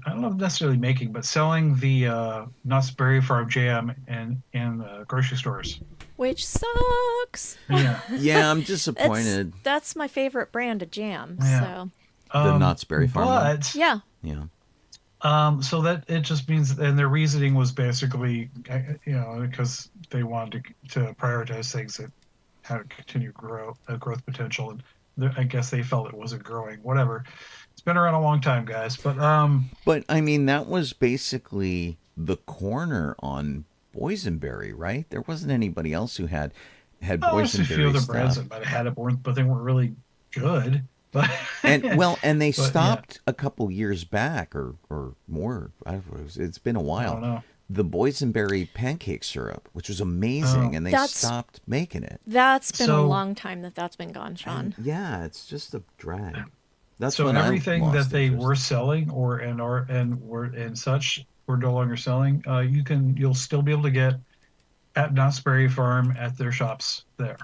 don't know necessarily making, but selling the Knott's Berry Farm jam in grocery stores.
Which sucks.
Yeah.
Yeah, I'm disappointed.
That's my favorite brand of jam.
Yeah.
So
The Knott's Berry Farm one?
But
yeah.
Yeah.
so that it just means, and their reasoning was basically, because they wanted to prioritize things that had continued growth potential, and I guess they felt it wasn't growing. Whatever. It's been around a long time, guys. But
I mean, that was basically the corner on boysenberry, right? There wasn't anybody else who had
there's a
boysenberry
few other
stuff.
brands that might have had it, but they weren't really good. But
And they
But, yeah.
stopped a couple years back or more. It's been a
I
while.
don't know.
The boysenberry pancake syrup, which was amazing, and they stopped making it.
That's been a
So-
long time that's been gone, Sean.
And yeah, it's just a drag. That's
So
when
everything
I lost
that they
interest.
were selling were no longer selling. You'll still be able to get at Knott's Berry Farm at their shops there,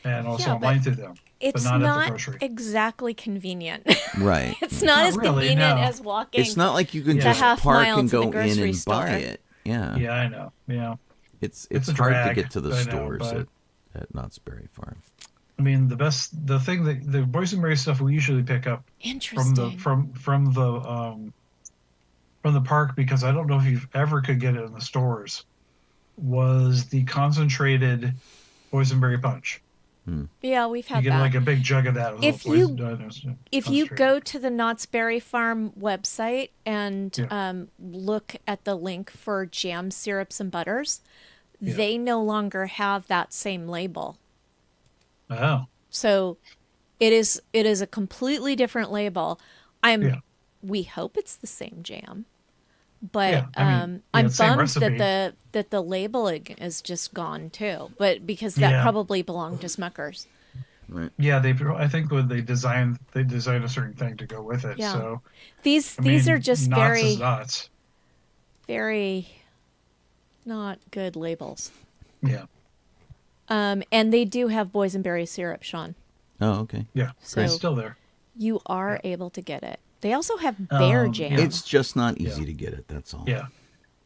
and also
Yeah,
online
but
through them.
It's
not at the
not
grocery.
exactly convenient.
Right.
It's not
Not
as
really,
convenient
no.
as walking.
It's not like you can
Yeah.
just
The half
park
mile
and
to the
go in
grocery
and buy
store.
it. Yeah.
Yeah, I know. Yeah,
It's
It's a
hard to
drag,
get to the
I know,
stores
but-
at Knott's Berry Farm.
I mean the thing that the boysenberry stuff we usually pick up from
Interesting.
the park, because I don't know if you ever could get it in the stores, was the concentrated boysenberry punch.
Yeah, we've
You
had
get
that.
like a big jug of that. with
If
all
you-
poison-
If you
concentrated.
go to the Knott's Berry Farm website and
Yeah.
look at the link for jam syrups and butters,
Yeah.
they no longer have that same label.
Oh,
So it is a completely different label.
Yeah.
We hope it's the same jam. But
Yeah, I mean,
I'm
it's the same
bummed
recipe.
that the labeling is just gone too. But because that
Yeah.
probably belonged to Smucker's.
Right.
yeah. I think when they designed a certain thing to go with it.
Yeah.
So
These
I
these
mean,
are just
Knott's
very
is Knott's.
very not good labels.
Yeah.
And they do have boysenberry syrup, Sean.
Oh, okay.
Yeah.
So-
It's still there.
You are able to get it. They also have bear jam.
yeah.
It's just not easy
Yeah.
to get it. That's all.
Yeah.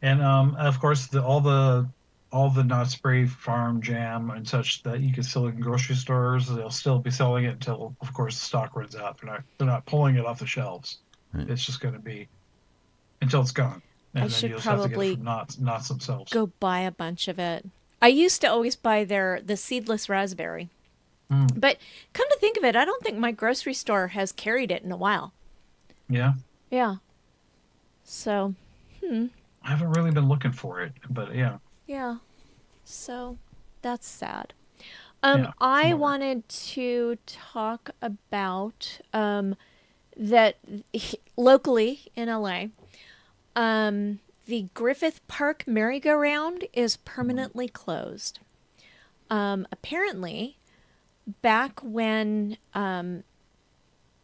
And of course all the Knott's Berry Farm jam and such that you can sell in grocery stores, they'll still be selling it until, of course, the stock runs out. They're not pulling it off the shelves.
Right.
It's just going to be until it's gone. And
I
then
should
you just have to get
probably
it from Knott's themselves.
Go buy a bunch of it. I used to always buy the seedless raspberry. But come to think of it, I don't think my grocery store has carried it in a while.
Yeah.
Yeah. So,
I haven't really been looking for it, but yeah.
yeah. So, that's sad.
Yeah,
I
bummer.
wanted to talk about that locally in LA, the Griffith Park merry-go-round is permanently closed. Apparently, back when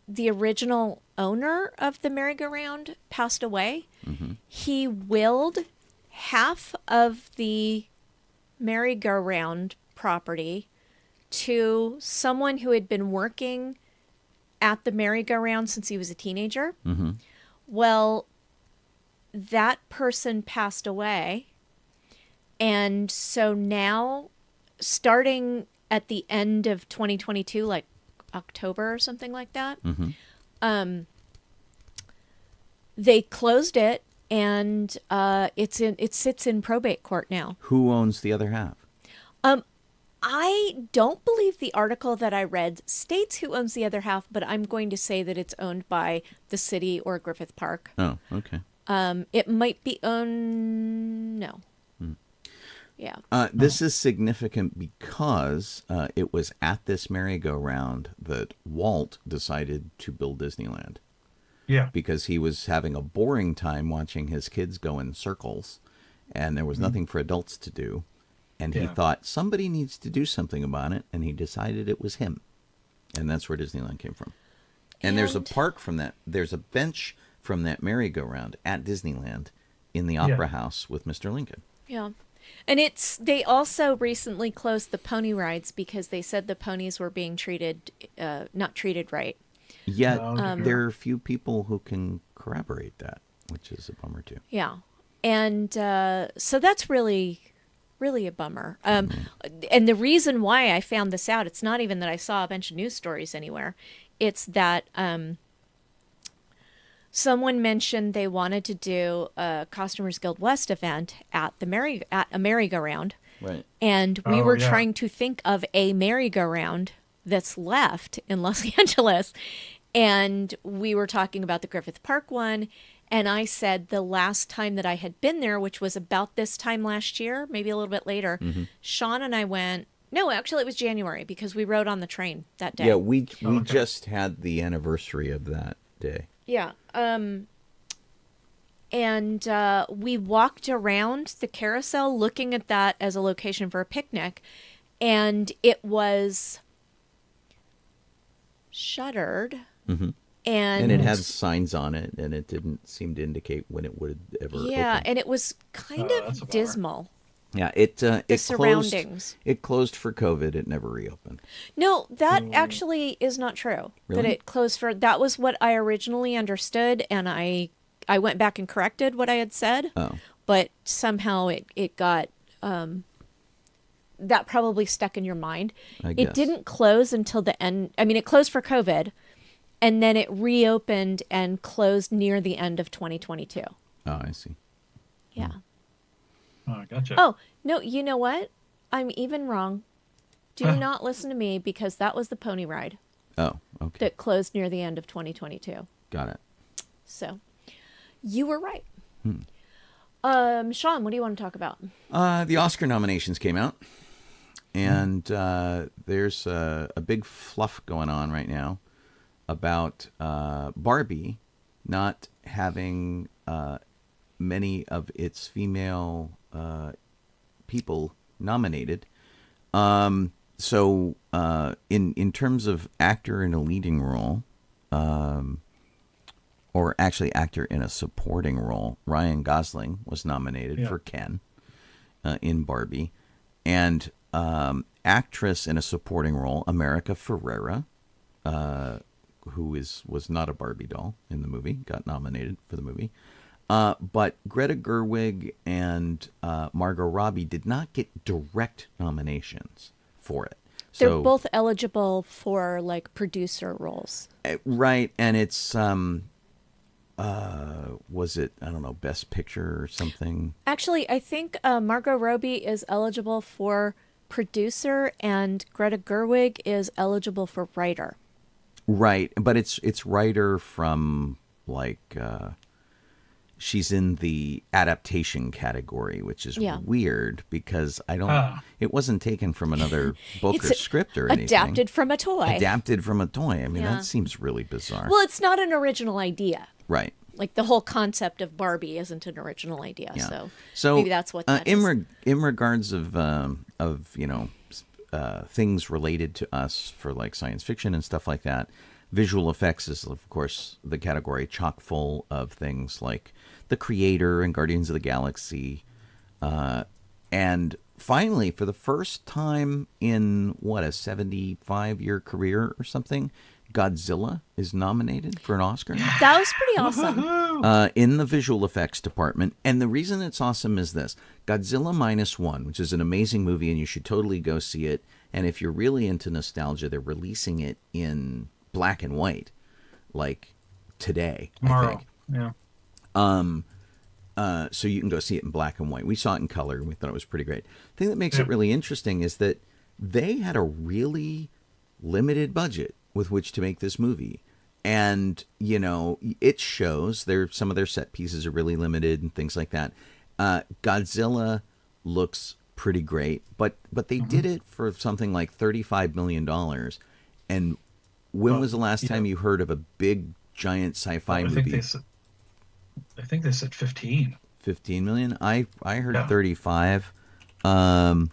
the original owner of the merry-go-round passed away, he willed half of the merry-go-round property to someone who had been working at the merry-go-round since he was a teenager. Well, that person passed away. And so now, starting at the end of 2022, like October or something like that, they closed it, and it sits in probate court now.
Who owns the other half?
I don't believe the article that I read states who owns the other half, but I'm going to say that it's owned by the city or Griffith Park.
Oh, okay.
It might be owned... No. Yeah.
This is significant because it was at this merry-go-round that Walt decided to build Disneyland.
Yeah.
Because he was having a boring time watching his kids go in circles, and there was nothing for adults to do. And he thought, somebody needs to do something about it, and he decided it was him. And that's where Disneyland came from. And there's a park from that. There's a bench from that merry-go-round at Disneyland in the Opera House with Mr. Lincoln.
Yeah. And they also recently closed the pony rides because they said the ponies were being not treated right.
Yet there are few people who can corroborate that, which is a bummer too.
Yeah. And so that's really a bummer. And the reason why I found this out, it's not even that I saw a bunch of news stories anywhere. It's that someone mentioned they wanted to do a Costumers Guild West event at a merry-go-round.
Right.
And we were trying to think of a merry-go-round that's left in Los Angeles. And we were talking about the Griffith Park one. And I said the last time that I had been there, which was about this time last year, maybe a little bit later, Sean and I went... No, actually, it was January because we rode on the train that day.
Yeah, we just had the anniversary of that day.
Yeah. And we walked around the carousel looking at that as a location for a picnic. And it was shuttered. And
it had signs on it, and it didn't seem to indicate when it would ever open.
And it was kind of dismal.
Yeah, it
surroundings.
It closed for COVID. It never reopened.
No, that actually is not true.
Really?
That it closed for... That was what I originally understood, and I went back and corrected what I had said.
Oh.
But somehow it got... that probably stuck in your mind.
I guess.
It didn't close until the end. I mean, it closed for COVID, and then it reopened and closed near the end of 2022.
Oh, I see.
Yeah.
Oh, gotcha.
Oh, no, you know what? I'm even wrong. Do not listen to me because that was the pony ride
Oh, okay.
that closed near the end of 2022.
Got it.
So, you were right. Sean, what do you want to talk about?
The Oscar nominations came out, and there's a big fluff going on right now about Barbie not having many of its female people nominated. So in terms of actor in a leading role, or actually actor in a supporting role, Ryan Gosling was nominated for Ken in Barbie, and actress in a supporting role, America Ferrera, who was not a Barbie doll in the movie, got nominated for the movie. But Greta Gerwig and Margot Robbie did not get direct nominations for it.
They're both eligible for like producer roles.
Right, and it's was it, I don't know, Best Picture or something?
Actually, I think Margot Robbie is eligible for producer and Greta Gerwig is eligible for writer.
Right, but it's writer from like she's in the adaptation category, which is weird because it wasn't taken from another book or script or anything.
Adapted from a toy.
Adapted from a toy. I mean, that seems really bizarre.
Well, it's not an original idea.
Right.
Like the whole concept of Barbie isn't an original idea.
Yeah.
So maybe that's what that is.
In regards of things related to us for like science fiction and stuff like that, Visual effects is, of course, the category chock full of things like The Creator and Guardians of the Galaxy. And finally, for the first time in, what, a 75-year career or something, Godzilla is nominated for an Oscar.
That was pretty awesome.
In the visual effects department. And the reason it's awesome is this. Godzilla Minus One, which is an amazing movie, and you should totally go see it. And if you're really into nostalgia, they're releasing it in black and white, like today,
Tomorrow.
I think.
Yeah.
So you can go see it in black and white. We saw it in color, and we thought it was pretty great. The thing that makes it really interesting is that they had a really limited budget with which to make this movie. And, you know, it shows. Some of their set pieces are really limited and things like that. Godzilla looks pretty great, but they did it for something like $35 million. And when was the last time you heard of a big, giant sci-fi movie?
I think they said 15.
15 million? I heard 35. But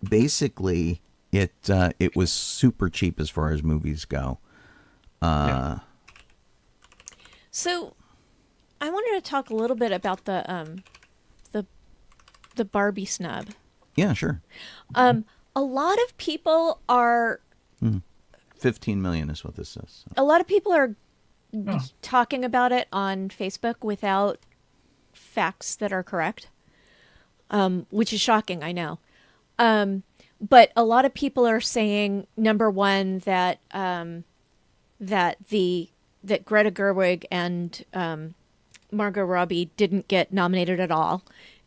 basically, it was super cheap as far as movies go.
So, I wanted to talk a little bit about the Barbie snub.
Yeah, sure.
A lot of people are
15 million is what this says. So.
a lot of people are talking about it on Facebook without facts that are correct, which is shocking, I know. But a lot of people are saying, number one, that that Greta Gerwig and Margot Robbie didn't get nominated at all,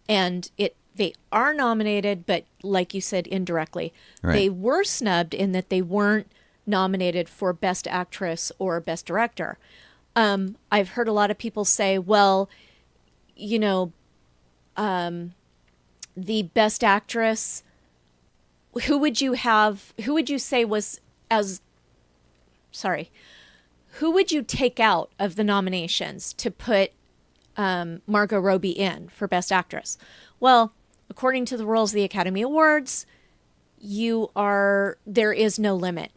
and they are nominated, but like you said, indirectly.
Right.
They were snubbed in that they weren't nominated for Best Actress or Best Director. I've heard a lot of people say, well, you know, the Best Actress, who would you take out of the nominations to put Margot Robbie in for Best Actress? Well, according to the rules of the Academy Awards, there is no limit.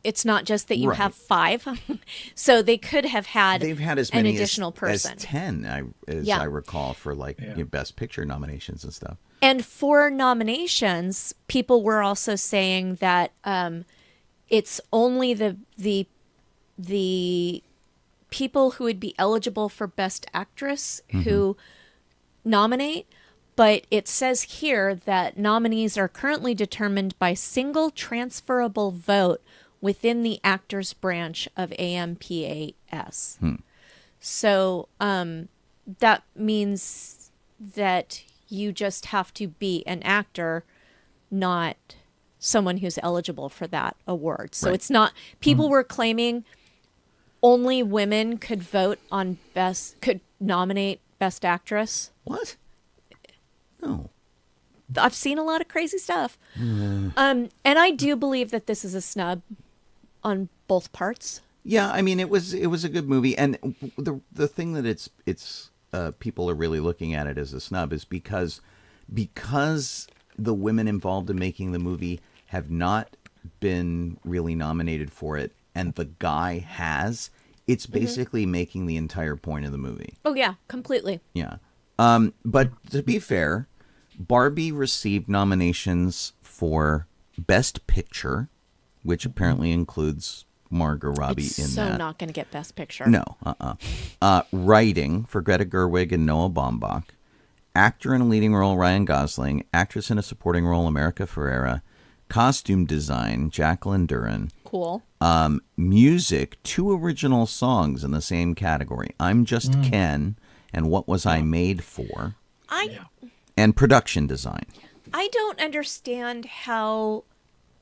It's not just that you have 5. So they could have had
They've had as
an
many
additional person.
as 10, I recall, for Best Picture nominations and stuff.
And for nominations, people were also saying that it's only the people who would be eligible for Best Actress who nominate. But it says here that nominees are currently determined by single transferable vote within the actors branch of AMPAS. So that means that you just have to be an actor, not someone who's eligible for that award. So it's not, people were claiming only women could vote on could nominate Best Actress.
What? No.
I've seen a lot of crazy stuff. And I do believe that this is a snub on both parts.
Yeah, I mean, it was a good movie, and the thing that it's people are really looking at it as a snub is because the women involved in making the movie have not been really nominated for it, and the guy has. It's basically making the entire point of the movie.
Oh yeah, completely.
Yeah. But to be fair, Barbie received nominations for Best Picture, which apparently includes Margot Robbie
It's
in
so
that.
not going to get Best Picture.
No. Writing for Greta Gerwig and Noah Baumbach. Actor in a leading role, Ryan Gosling. Actress in a supporting role, America Ferrera. Costume design, Jacqueline Duran.
Cool.
Music, 2 original songs in the same category. I'm Just Ken and What Was I Made For? And production design.
I don't understand how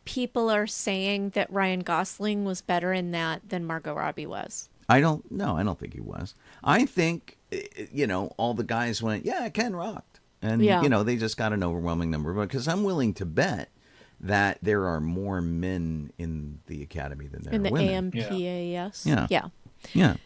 people are saying that Ryan Gosling was better in that than Margot Robbie was.
I don't think he was. I think, all the guys went, yeah, Ken rocked. And, they just got an overwhelming number. Because I'm willing to bet that there are more men in the Academy than there are women.
In the AMPAS?
Yeah.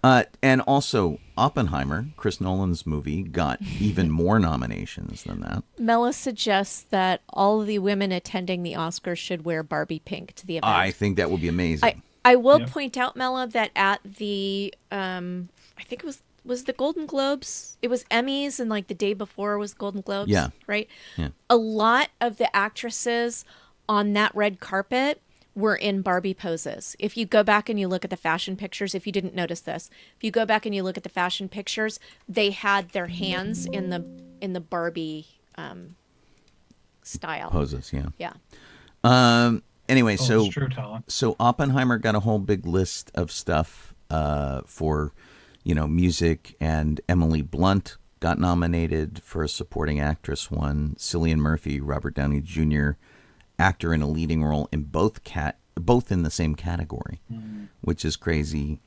And also, Oppenheimer, Chris Nolan's movie, got even more nominations than that.
Mela suggests that all of the women attending the Oscars should wear Barbie pink to the event.
I think that would be amazing.
I will point out, Mela, that at the I think it was the Golden Globes. It was Emmys, and like the day before was Golden Globes.
Yeah.
Right?
Yeah.
A lot of the actresses on that red carpet were in Barbie poses. If you go back and you look at the fashion pictures, if you didn't notice this, if you go back and you look at the fashion pictures, they had their hands in the Barbie style
Poses, yeah.
Yeah.
Anyway,
It's true talent.
so Oppenheimer got a whole big list of stuff for, music, and Emily Blunt got nominated for a supporting actress one. Cillian Murphy, Robert Downey Jr., actor in a leading role in both in the same category, which is crazy.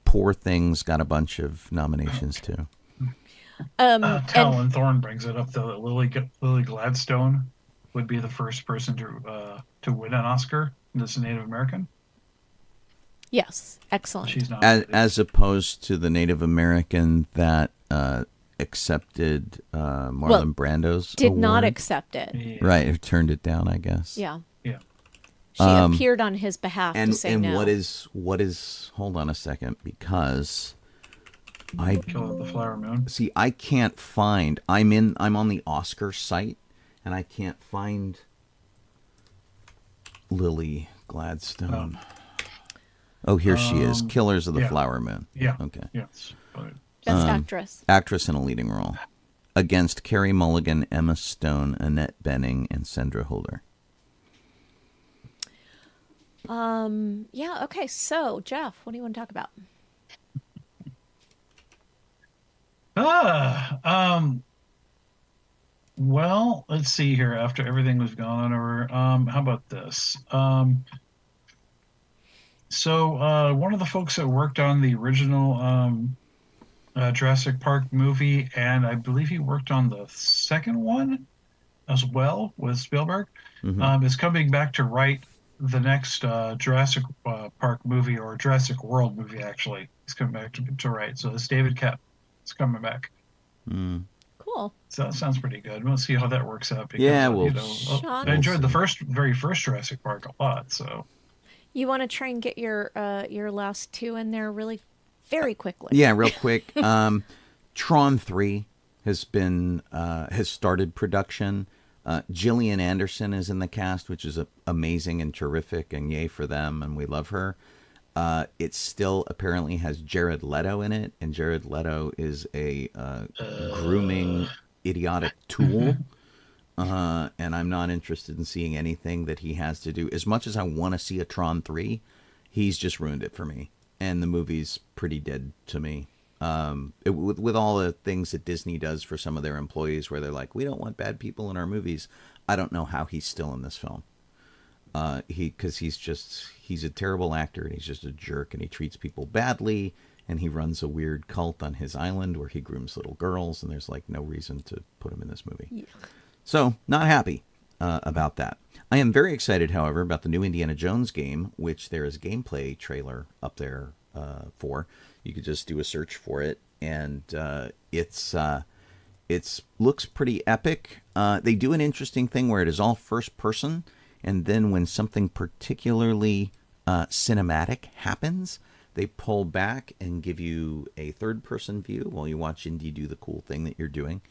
Poor Things got a bunch of nominations too.
Talon Thorne brings it up though that Lily Gladstone would be the first person to win an Oscar that's a Native American.
Yes. Excellent.
She's not
As opposed to the Native American that accepted Marlon Brando's
did not
award.
accept it.
Yeah.
Right, who turned it down, I guess.
Yeah.
Yeah.
She appeared on his behalf to say
and
no.
what is hold on a second, because
Kill of the Flower Moon.
see, I can't find, I'm on the Oscar site and I can't find Lily Gladstone. Oh, here she is. Killers of the
yeah.
Flower Moon.
Yeah.
Okay.
Yes. But
Best actress.
Actress in a leading role. Against Carey Mulligan, Emma Stone, Annette Bening, and Sandra Hüller.
Yeah, okay. So, Jeff, what do you want to talk about?
Well, let's see here. After everything was gone over, how about this? So one of the folks that worked on the original Jurassic Park movie, and I believe he worked on the second one as well with Spielberg, is coming back to write the next Jurassic Park movie, or Jurassic World movie, actually. He's coming back to write. So it's David Koepp. It's coming back.
Cool.
So that sounds pretty good. We'll see how that works out. Because,
Yeah, well,
Sean?
I enjoyed the very first Jurassic Park a lot. So
You want to try and get your last two in there really very quickly.
Yeah, real quick. Tron 3 has started production. Gillian Anderson is in the cast, which is amazing and terrific, and yay for them, and we love her. It still apparently has Jared Leto in it, and Jared Leto is a grooming, idiotic tool. And I'm not interested in seeing anything that he has to do. As much as I want to see a Tron 3, he's just ruined it for me. And the movie's pretty dead to me. With all the things that Disney does for some of their employees, where they're like, we don't want bad people in our movies. I don't know how he's still in this film. Because he's a terrible actor, and he's just a jerk, and he treats people badly, and he runs a weird cult on his island where he grooms little girls, and there's like no reason to put him in this movie. Yeah. So, not happy about that. I am very excited, however, about the new Indiana Jones game, which there is a gameplay trailer up there for. You could just do a search for it, and it's looks pretty epic. They do an interesting thing where it is all first person, and then when something particularly cinematic happens, they pull back and give you a third-person view while you watch Indy do the cool thing that you're doing.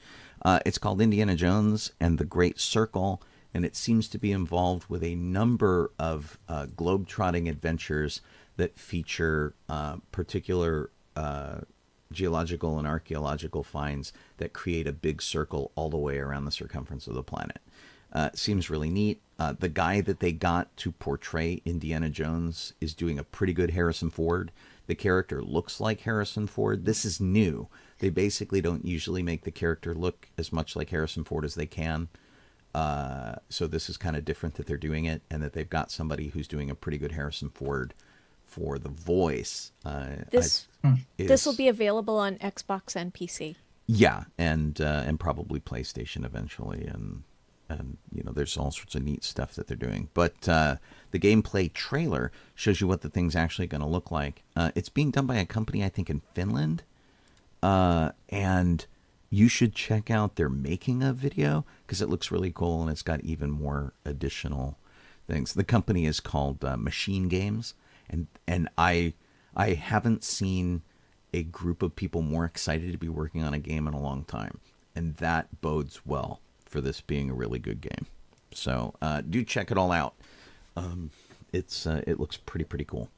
It's called Indiana Jones and the Great Circle, and it seems to be involved with a number of globe-trotting adventures that feature particular geological and archaeological finds that create a big circle all the way around the circumference of the planet. Seems really neat. The guy that they got to portray Indiana Jones is doing a pretty good Harrison Ford. The character looks like Harrison Ford. This is new. They basically don't usually make the character look as much like Harrison Ford as they can. So this is kind of different that they're doing it, and that they've got somebody who's doing a pretty good Harrison Ford for the voice.
This will be available on Xbox and PC.
Yeah, and probably PlayStation eventually, and there's all sorts of neat stuff that they're doing. But the gameplay trailer shows you what the thing's actually going to look like. It's being done by a company, I think, in Finland. And you should check out their making of video because it looks really cool and it's got even more additional things. The company is called Machine Games, and I haven't seen a group of people more excited to be working on a game in a long time, and that bodes well for this being a really good game. So do check it all out. It looks pretty cool.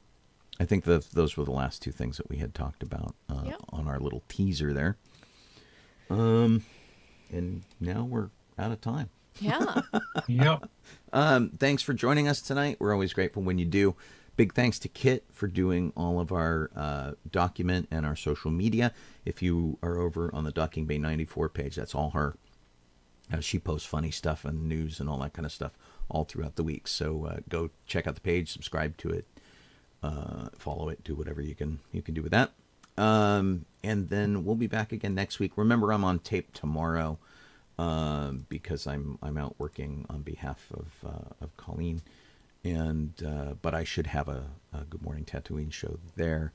I think those were the last two things that we had talked about on our little teaser there. And now we're out of time.
Yeah.
Yep.
Thanks for joining us tonight. We're always grateful when you do. Big thanks to Kit for doing all of our document and our social media. If you are over on the Docking Bay 94 page, that's all her. She posts funny stuff and news and all that kind of stuff all throughout the week. So go check out the page, subscribe to it, follow it, do whatever you can do with that. And then we'll be back again next week. Remember, I'm on tape tomorrow because I'm out working on behalf of Colleen. And but I should have a Good Morning Tatooine show there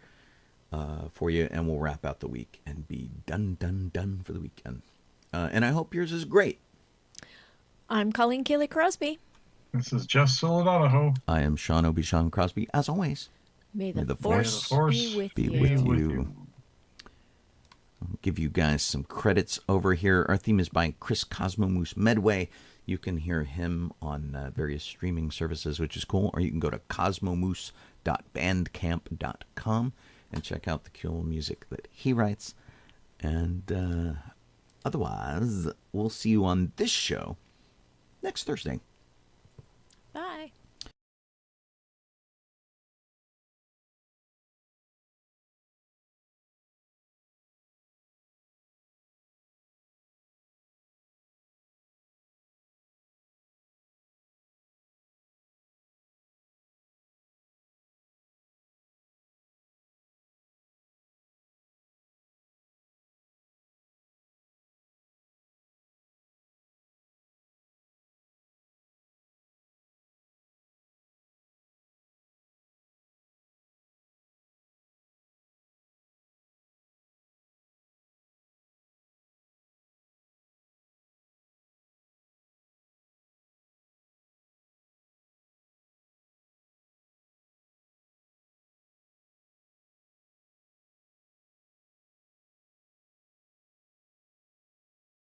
for you, and we'll wrap out the week and be done for the weekend. And I hope yours is great.
I'm Colleen Kaylee Crosby.
This is Jeff Donoho.
I am Sean Obi-Shawn Crosby. As always,
May the
force
force be with you.
I'll give you guys some credits over here. Our theme is by Chris Cosmomoose Medway. You can hear him on various streaming services, which is cool. Or you can go to cosmomoose.bandcamp.com and check out the cool music that he writes. And otherwise, we'll see you on this show next Thursday.
Bye.